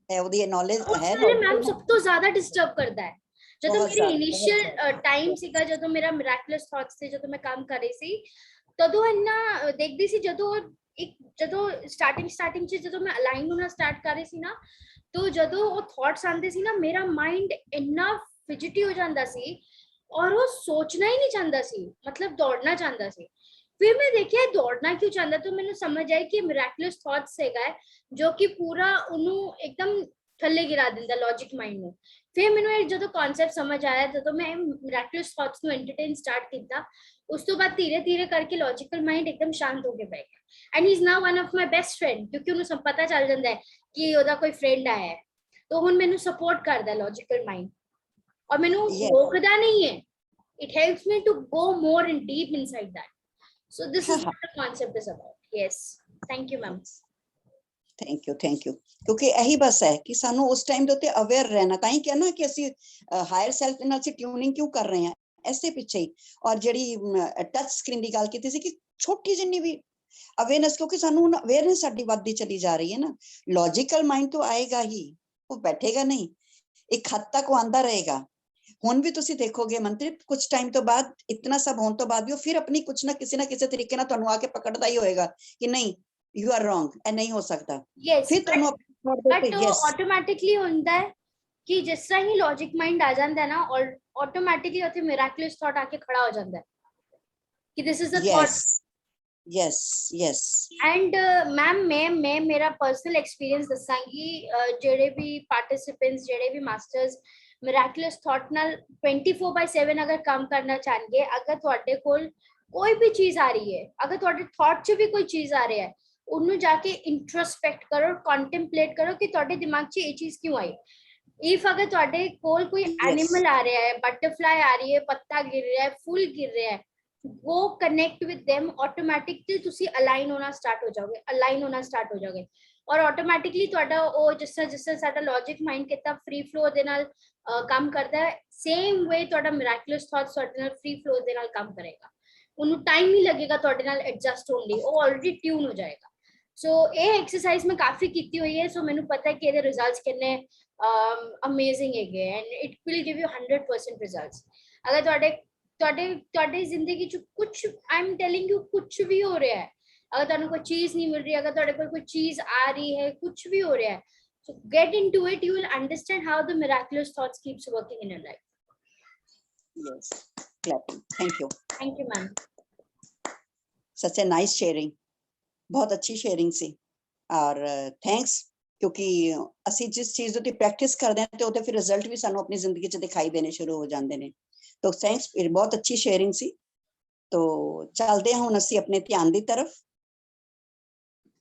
ਇਹ ਉਹਦੀ ਨੌਲੇਜ ਹੈ ਨਾ ਮੈਮ ਸਭ ਤੋਂ ਜ਼ਿਆਦਾ ਡਿਸਟਰਬ ਕਰਦਾ ਹੈ। ਜਦੋਂ ਮੇਰੇ ਇਨੀਸ਼ੀਅਲ ਟਾਈਮ ਸੀਗਾ ਜਦੋਂ ਮੇਰਾ ਮਿਰਾਕੁਲਸ ਥਾਟਸ ਤੇ ਜਦੋਂ ਮੈਂ ਕੰਮ ਕਰ ਰਹੀ ਸੀ ਤਦੋਂ ਇੰਨਾ ਦੇਖਦੀ ਸੀ ਜਦੋਂ ਸਟਾਰਟਿੰਗ ਚ ਜਦੋਂ ਮੈਂ ਅਲਾਈਨ ਹੋਣਾ ਸਟਾਰਟ ਕਰ ਰਹੀ ਸੀ ਨਾ तो ਜਦੋਂ ਉਹ ਥਾਟਸ ਆਉਂਦੇ ਸੀ ਨਾ ਮੇਰਾ ਮਾਈਂਡ ਇੰਨਾ ਫਿਜਿਟੀ ਹੋ ਜਾਂਦਾ ਸੀ ਔਰ ਉਹ ਸੋਚਣਾ ਹੀ ਨਹੀਂ ਚਾਹੁੰਦਾ ਸੀ, ਮਤਲਬ ਦੌੜਨਾ ਚਾਹੁੰਦਾ ਸੀ। ਫਿਰ ਮੈਂ ਦੇਖਿਆ ਦੌੜਨਾ ਕਿਉਂ ਚਾਹੁੰਦਾ ਤਾਂ ਮੈਨੂੰ ਸਮਝ ਆਇਆ ਕਿ ਮਿਰਾਕੁਲਸ ਥਾਟਸ ਹੈਗਾ ਜੋ ਕਿ ਪੂਰਾ ਉਹਨੂੰ ਇੱਕਦਮ ਥੱਲੇ ਗਿਰਾ ਦਿੰਦਾ ਲੌਜਿਕ ਮਾਈਂਡ ਨੂੰ। ਫਿਰ ਮੈਨੂੰ ਇਹ ਜਦੋਂ ਕਨਸੈਪਟ ਸਮਝ ਆਇਆ ਜਦੋਂ ਮੈਂ ਮਿਰਾਕੁਲਸ ਥਾਟਸ ਨੂੰ ਐਂਟਰਟੇਨ ਸਟਾਰਟ ਕੀਤਾ ਉਸ ਤੋਂ ਬਾਅਦ ਧੀਰੇ ਧੀਰੇ ਕਰਕੇ ਲੌਜੀਕਲ ਮਾਈਂਡ ਇੱਕਦਮ ਸ਼ਾਂਤ ਹੋ ਕੇ ਬਹਿ ਗਿਆ and he is now one of my best friend ਕਿਉਂਕਿ ਉਹਨੂੰ ਸਭ ਪਤਾ ਚੱਲ ਜਾਂਦਾ ਹੈ ਕਿ ਉਹਦਾ ਕੋਈ ਫਰੈਂਡ ਆਇਆ ਹੈ ਤਾਂ ਹੁਣ ਮੈਨੂੰ ਸਪੋਰਟ ਕਰਦਾ ਲੌਜੀਕਲ ਮਾਈਂਡ ਔਰ ਮੈਨੂੰ ਰੋਕਦਾ ਨਹੀਂ ਹੈ। It helps me to go more in deep inside that, so this is what the concept is about. Yes thank you ma'am. Thank you ਕਿਉਂਕਿ ਇਹੀ ਬਸ ਹੈ ਕਿ ਸਾਨੂੰ ਉਸ ਟਾਈਮ ਦੇ ਉੱਤੇ ਅਵੇਅਰ ਰਹਿਣਾ, ਤਾਂ ਹੀ ਕਿਹਾ ਨਾ ਕਿ ਅਸੀਂ ਹਾਇਰ ਸੈਲਫ ਨਾਲ ਅਸੀਂ ਟਿਊਨਿੰਗ ਕਿਉਂ ਕਰ ਰਹੇ ਹਾਂ ਐਸੇ ਪਿੱਛੇ ਹੀ। ਔਰ ਜਿਹੜੀ ਟੱਚ ਸਕਰੀਨ ਦੀ ਗੱਲ ਕੀਤੀ ਸੀ ਕਿ ਛੋਟੀ ਜਿੰਨੀ ਵੀ ਅਵੇਅਰਨੈਸ, ਕਿਉਂਕਿ ਸਾਨੂੰ ਹੁਣ ਅਵੇਅਰਨੈਸ ਸਾਡੀ ਵੱਧਦੀ ਚਲੀ ਜਾ ਰਹੀ ਹੈ ਨਾ, ਲੌਜੀਕਲ ਮਾਈਂਡ ਤੋਂ ਆਏਗਾ ਹੀ, ਉਹ ਬੈਠੇਗਾ ਨਹੀਂ, ਇੱਕ ਹੱਦ ਤੱਕ ਉਹ ਆਂਦਾ ਰਹੇਗਾ। ਹੁਣ ਵੀ ਤੁਸੀਂ ਦੇਖੋਗੇ ਮਨਪ੍ਰੀਤ ਕੁਝ ਟਾਈਮ ਤੋਂ ਬਾਅਦ ਇਤਨਾ ਸਭ ਹੋਣ ਤੋਂ ਬਾਅਦ ਵੀ ਉਹ ਫਿਰ ਆਪਣੀ ਕੁਛ ਨਾ ਕਿਸੇ ਤਰੀਕੇ ਨਾਲ ਤੁਹਾਨੂੰ ਆ ਕੇ ਪਕੜਦਾ ਹੀ ਹੋਏਗਾ ਕਿ ਨਹੀਂ ਯੂ ਆਰ ਰੋਂਗ, ਇਹ ਨਹੀਂ ਹੋ ਸਕਦਾ। ਫਿਰ ਤੁਹਾਨੂੰ ਆਟੋਮੈਟਿਕਲੀ ਹੁੰਦਾ ਹੈ ਕਿ ਜਿਸ ਤਰ੍ਹਾਂ ਹੀ ਲੌਜਿਕ ਮਾਈਂਡ ਆ ਜਾਂਦਾ ਨਾ ਆਟੋਮੈਟਿਕਲੀ ਉੱਥੇ ਮਿਰਾਕੁਲਸ ਥਾਟ ਆ ਕੇ ਖੜਾ ਹੋ ਜਾਂਦਾ ਹੈ ਕਿ this is a thought yes, yes. And ma'am मैं मेरा पर्सनल एक्सपीरियंस दसांगी जेडे भी पार्टिसिपेंट्स जेडे भी मास्टर्स मिराकुलस थॉट नाल 24/7 अगर काम करना चाहेंगे, अगर ਤੁਹਾਡੇ ਕੋਲ कोई भी चीज आ रही है, अगर ਤੁਹਾਡੇ थॉट च भी कोई चीज आ रहा है, ਉਹਨੂੰ ਜਾ ਕੇ इंट्रोस्पेक्ट करो, कंटेम्पलेट करो कि ਤੁਹਾਡੇ दिमाग च ये चीज क्यों आई। इफ अगर ਤੁਹਾਡੇ ਕੋਲ कोई एनिमल आ रहा है, बटरफ्लाई आ रही है, पत्ता गिर रहा है, फूल गिर रहा है, वो कनेक्ट विद देम, ऑटोमेटिकली ਤੁਸੀਂ ਅਲਾਈਨ ਹੋਣਾ ਸਟਾਰਟ ਹੋ ਜਾਓਗੇ, ਅਲਾਈਨ ਹੋਣਾ ਸਟਾਰਟ ਹੋ ਜਾਓਗੇ। ਔਰ ਆਟੋਮੈਟਿਕਲੀ ਤੁਹਾਡਾ ਉਹ ਜਿਸ ਤਰ੍ਹਾਂ ਸਾਡਾ ਲੌਜਿਕ ਮਾਈਂਡ ਕਿਤਾ ਫ੍ਰੀ ਫਲੋ ਦੇ ਨਾਲ ਕੰਮ ਕਰਦਾ ਹੈ, ਸੇਮ ਵੇ ਤੁਹਾਡਾ ਮਿਰਾਕੁਲਸ ਥਾਟਸ ਤੁਹਾਡੇ ਨਾਲ ਫ੍ਰੀ ਫਲੋ ਦੇ ਨਾਲ ਕੰਮ ਕਰੇਗਾ। ਉਹਨੂੰ ਟਾਈਮ ਨਹੀਂ ਲੱਗੇਗਾ ਤੁਹਾਡੇ ਨਾਲ ਐਡਜਸਟ ਹੋਣ ਲਈ, ਉਹ ਆਲਰੇਡੀ ਟਿਊਨ ਹੋ ਜਾਏਗਾ। ਸੋ ਇਹ ਐਕਸਰਸਾਈਜ਼ ਮੈਂ ਕਾਫੀ ਕੀਤੀ ਹੋਈ ਹੈ, ਸੋ ਮੈਨੂੰ ਪਤਾ ਹੈ ਕਿ ਇਹਦੇ ਰਿਜ਼ਲਟਸ ਕਿੰਨੇ ਅਮੇਜ਼ਿੰਗ ਹੈਗੇ and it will give you 100% results. ਅਗਰ ਤੁਹਾਡੇ ਜ਼ਿੰਦਗੀ ਚ ਕੁਝ, ਆਈ ਐਮ ਟੈਲਿੰਗ ਯੂ, ਕੁਝ ਵੀ ਹੋ ਰਿਹਾ ਹੈ, अगर ਤੁਹਾਨੂੰ ਕੋਈ ਚੀਜ਼ ਨਹੀਂ ਮਿਲ ਰਹੀ, ਅਗਰ ਤੁਹਾਡੇ ਕੋਲ ਕੋਈ ਚੀਜ਼ ਆ ਰਹੀ ਹੈ, ਕੁਝ ਵੀ ਹੋ ਰਿਹਾ ਹੈ, so get into it, you will understand how the miraculous thoughts keeps working in your life. Yes, clapping. Thank you ma'am. Such a nice sharing, बहुत अच्छी शेयरिंग सी, और थैंक्स, क्योंकि ਅਸੀਂ ਜਿਸ ਚੀਜ਼ ਦੀ ਪ੍ਰੈਕਟਿਸ ਕਰਦੇ ਹਾਂ ਤੇ ਉਹਦੇ ਫਿਰ ਰਿਜ਼ਲਟ ਵੀ ਸਾਨੂੰ ਆਪਣੀ ਜ਼ਿੰਦਗੀ 'ਚ ਦਿਖਾਈ ਦੇਣੇ ਸ਼ੁਰੂ ਹੋ ਜਾਂਦੇ ਨੇ। तो थैंक्स, बहुत अच्छी शेयरिंग सी। तो चलते हैं हुण ਅਸੀਂ अपने ध्यान की तरफ।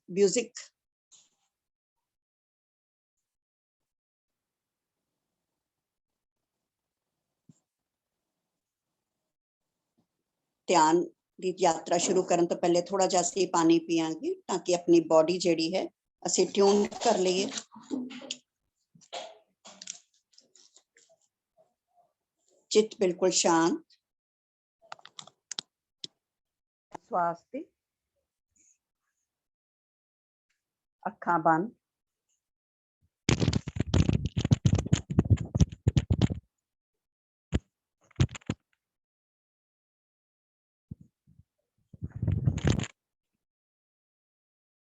म्यूजिक ध्यान की यात्रा शुरू करने तो पहले थोड़ा जिहा ਅਸੀਂ पानी पीआंगे ताकि अपनी बॉडी जिहड़ी है ਅਸੀਂ ट्यून कर लईए। चित्त बिल्कुल शांत, श्वास दी, अखां बंद,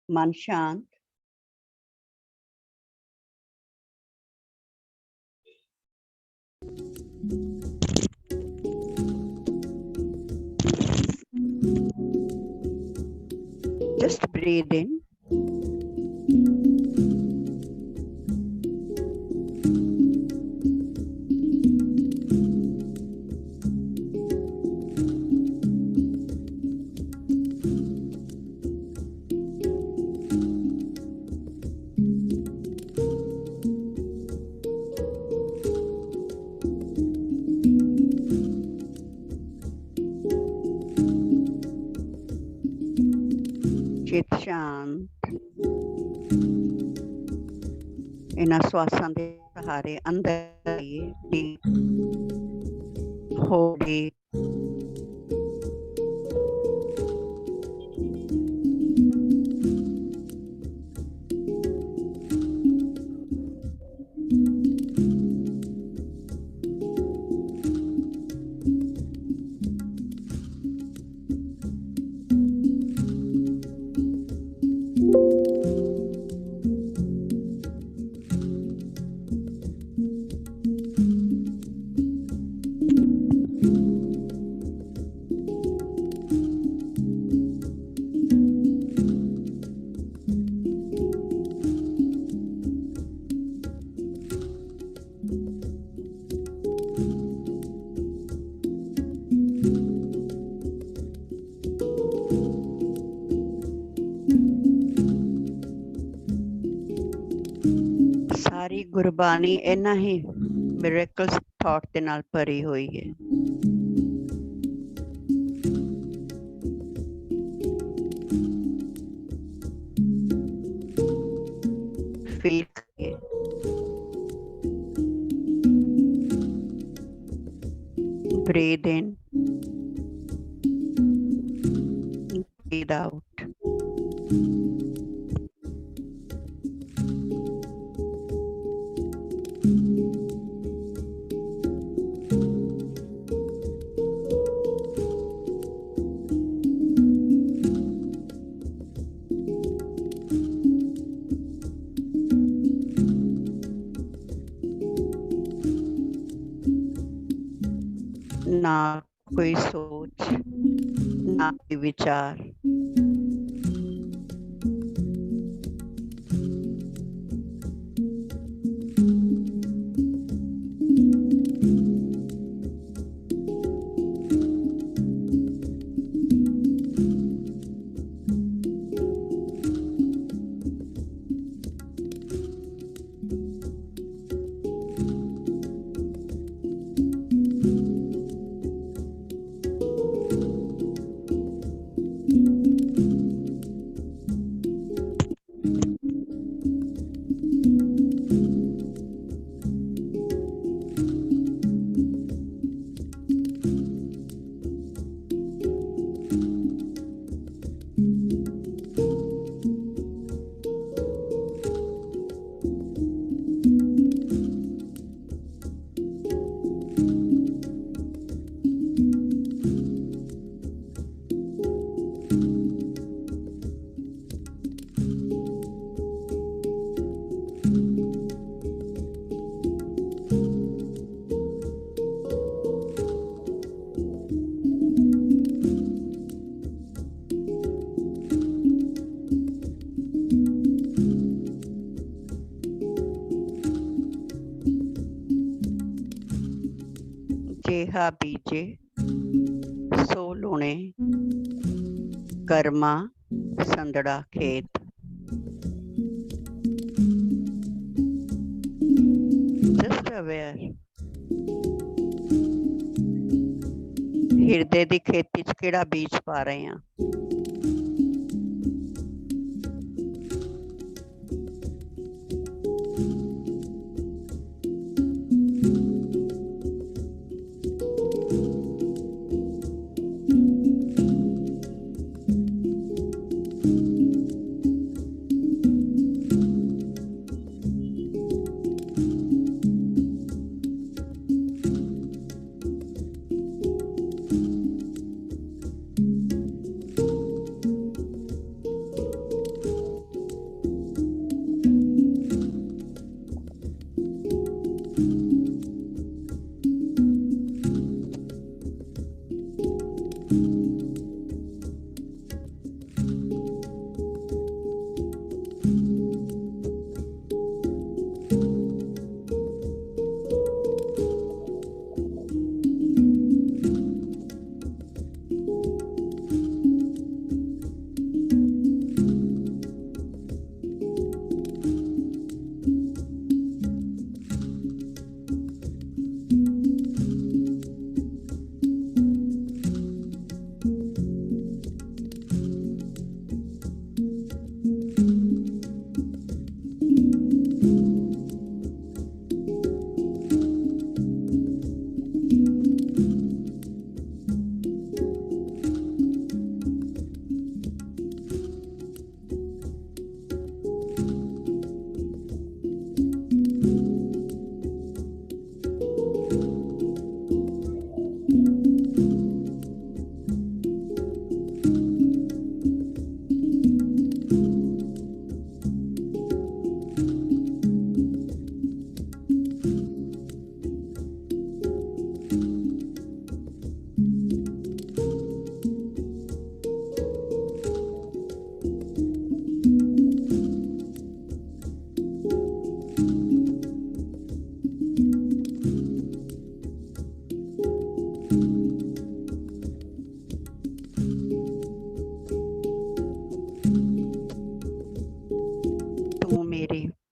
मन शांत, just breathe in, चित शांत, इन्हां श्वासां दे सहारे अंदर आइए, डीप हो डीप, सारी गुरबानी इन्ना ही मिरेकल्स थॉट दे नाल भरी हुई है। फील करिए, ब्रीथ इन, ब्रीथ आउट। ना कोई सोच, ना कोई विचार, जेहा बीजे सो लुणे कर्मा संदड़ा खेत। Just aware, ਹਿਰਦੇ ਦੀ ਖੇਤੀ 'ਚ ਕਿਹੜਾ ਬੀਜ ਪਾ ਰਹੇ ਹਾਂ।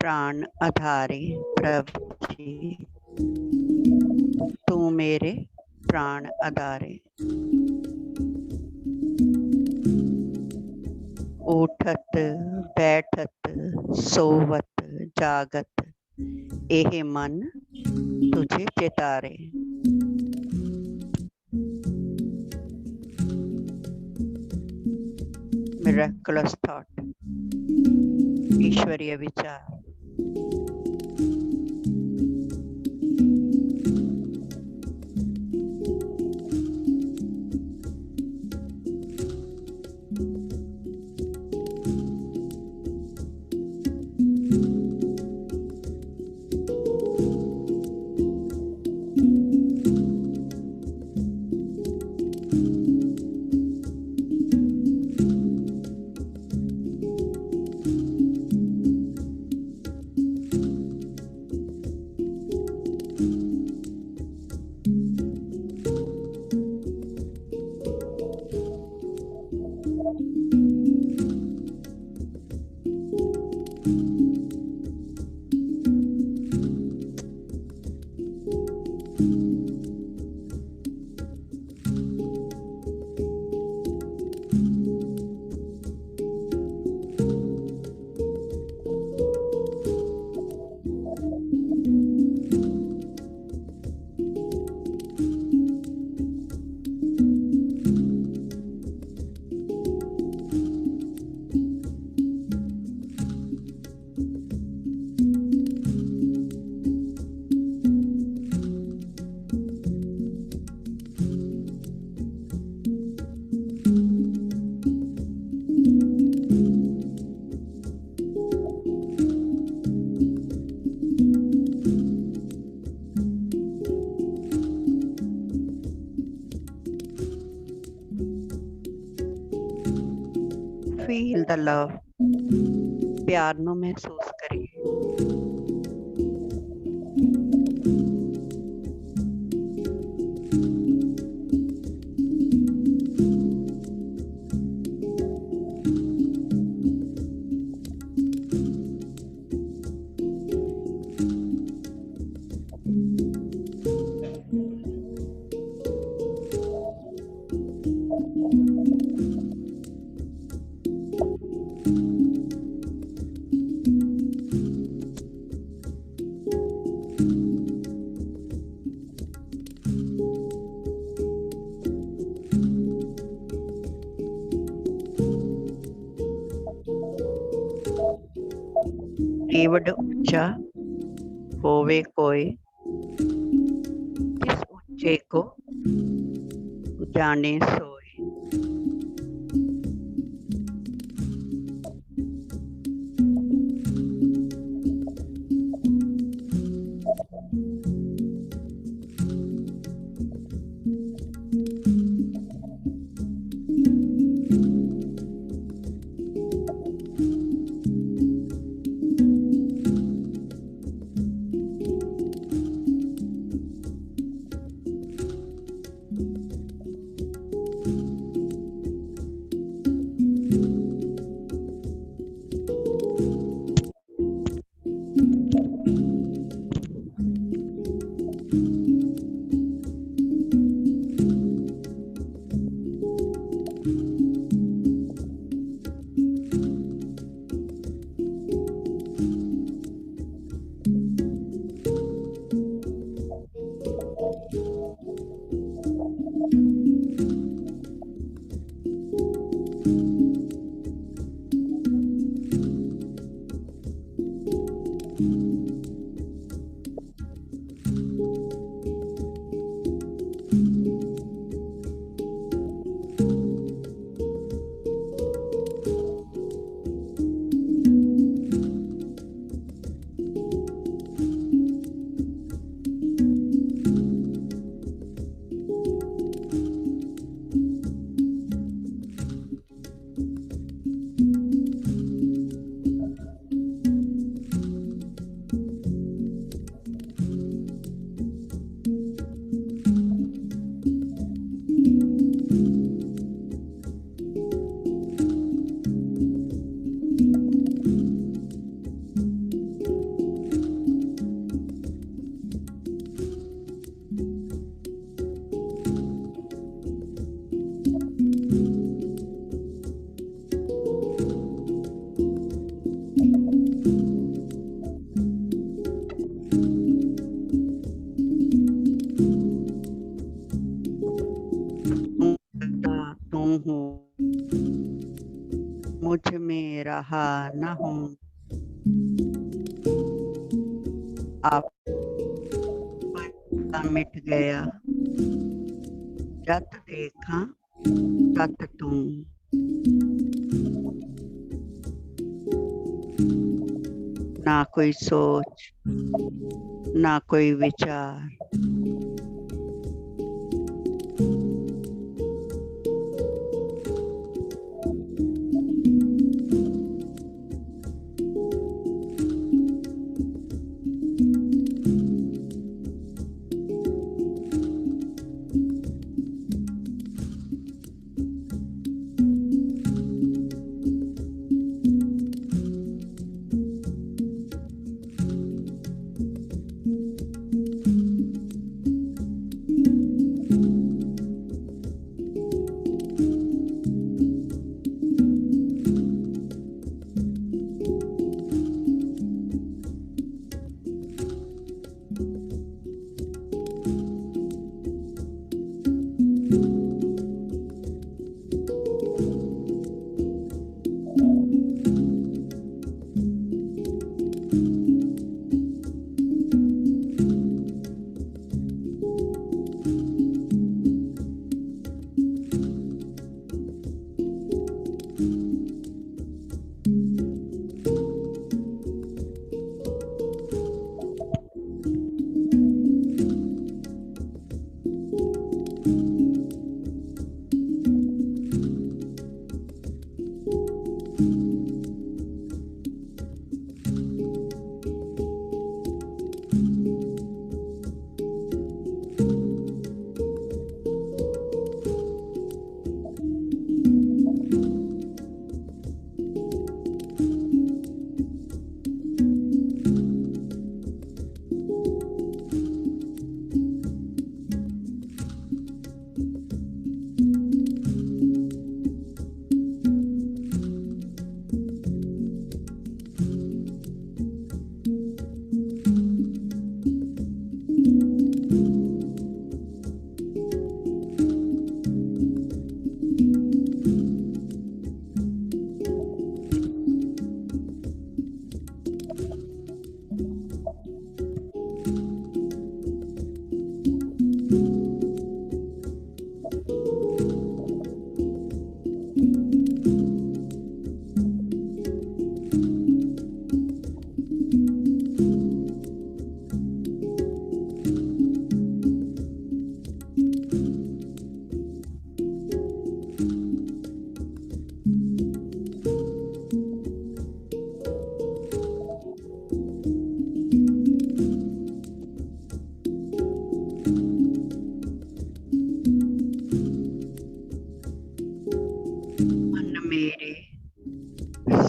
प्राण आधारे प्रभु जी, तू मेरे प्राण आधारे। उठत बैठत सोवत जागत एह मन तुझे चितारे। Miraculous thought, ईश्वरीय विचार। the love, ਪਿਆਰ ਨੂੰ ਮਹਿਸੂਸ ਕਰੀਏ। ਈਵਡ ਉੱਚਾ ਹੋਵੇ ਕੋਈ, ਜਿਸ ਉੱਚੇ ਕੋ ਜਾਣੇ ਸੋਏ। तू हूँ, मुझ में रहा न हूँ, आप मिट गया, जत देखा तत तू। ना कोई सोच, ना कोई विचार,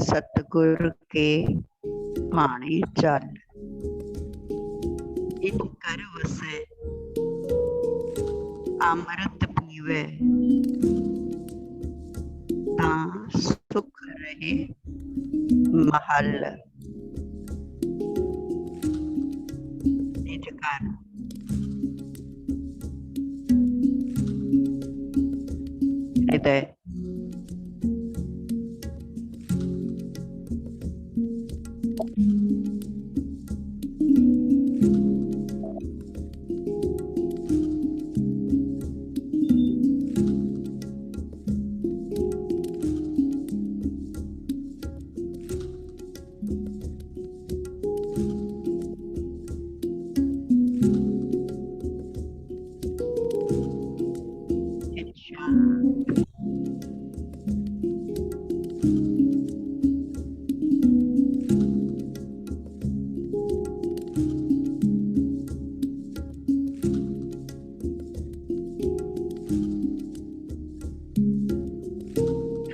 सतगुर के भाणे चल, इन कर वसै अमृत पीवै, तां सुख रहे महल। निज घर हृदय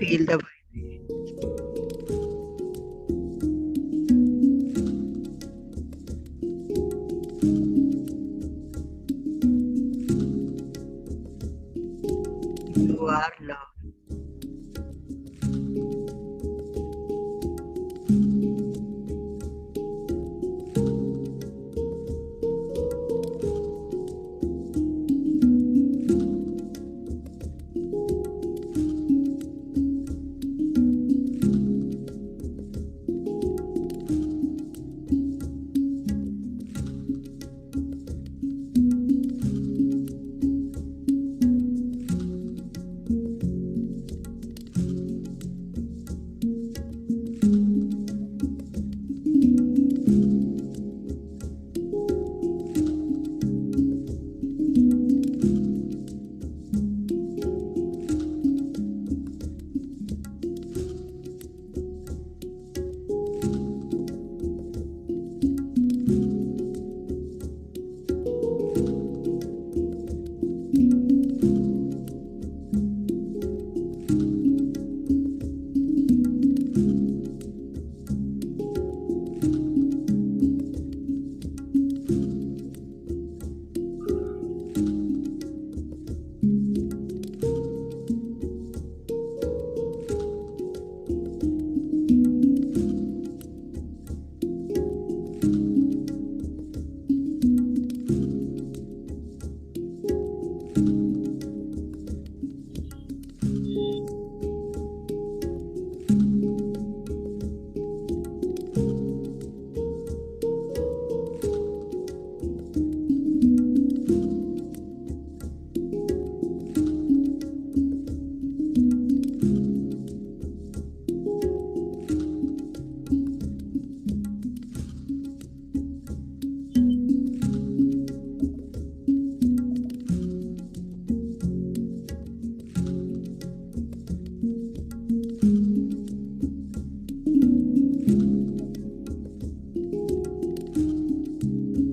feel the you are love.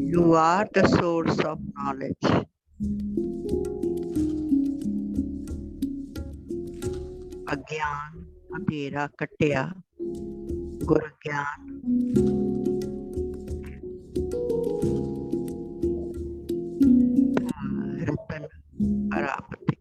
You are the source of knowledge. अज्ञान अंधेरा कटिया, गुर ज्ञान रतन प्राप्ति।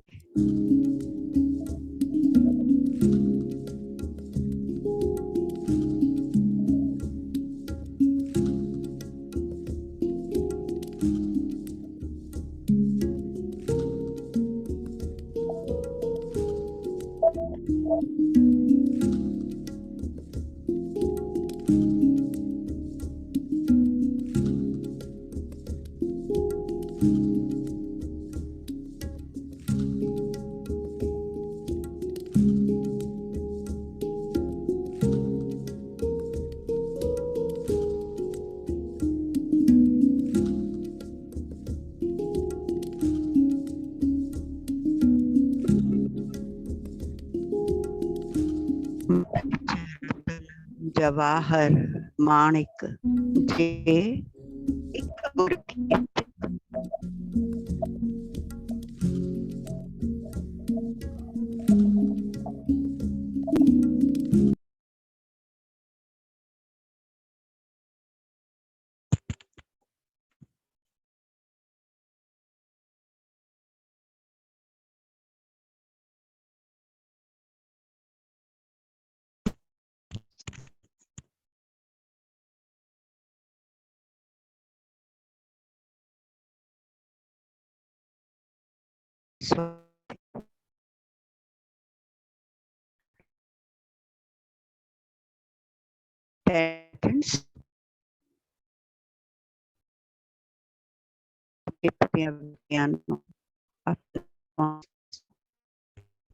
जवाहर माणिक जे एक गुर की Swati. Attendance.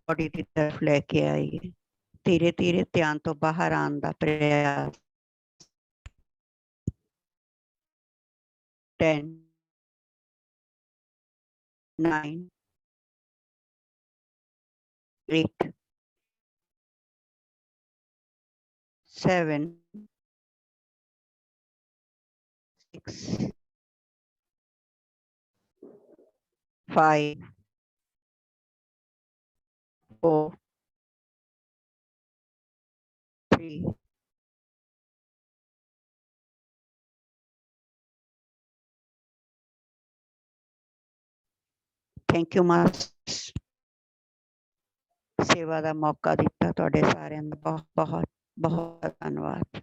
बॉडी की तरफ लेके आइए, धीरे धीरे ध्यान तो बाहर आने का प्रयास। 10 9 8 7 6 5 4 3 थैंक यू मास्टर, सेवा का मौका दिता तुहाडे सारिਆਂ ਦਾ बहुत बहुत बहुत धन्यवाद।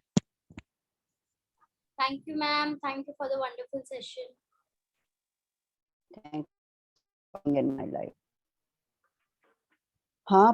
Thank you, ma'am. Thank you for the wonderful session. Thank you in my life. हाँ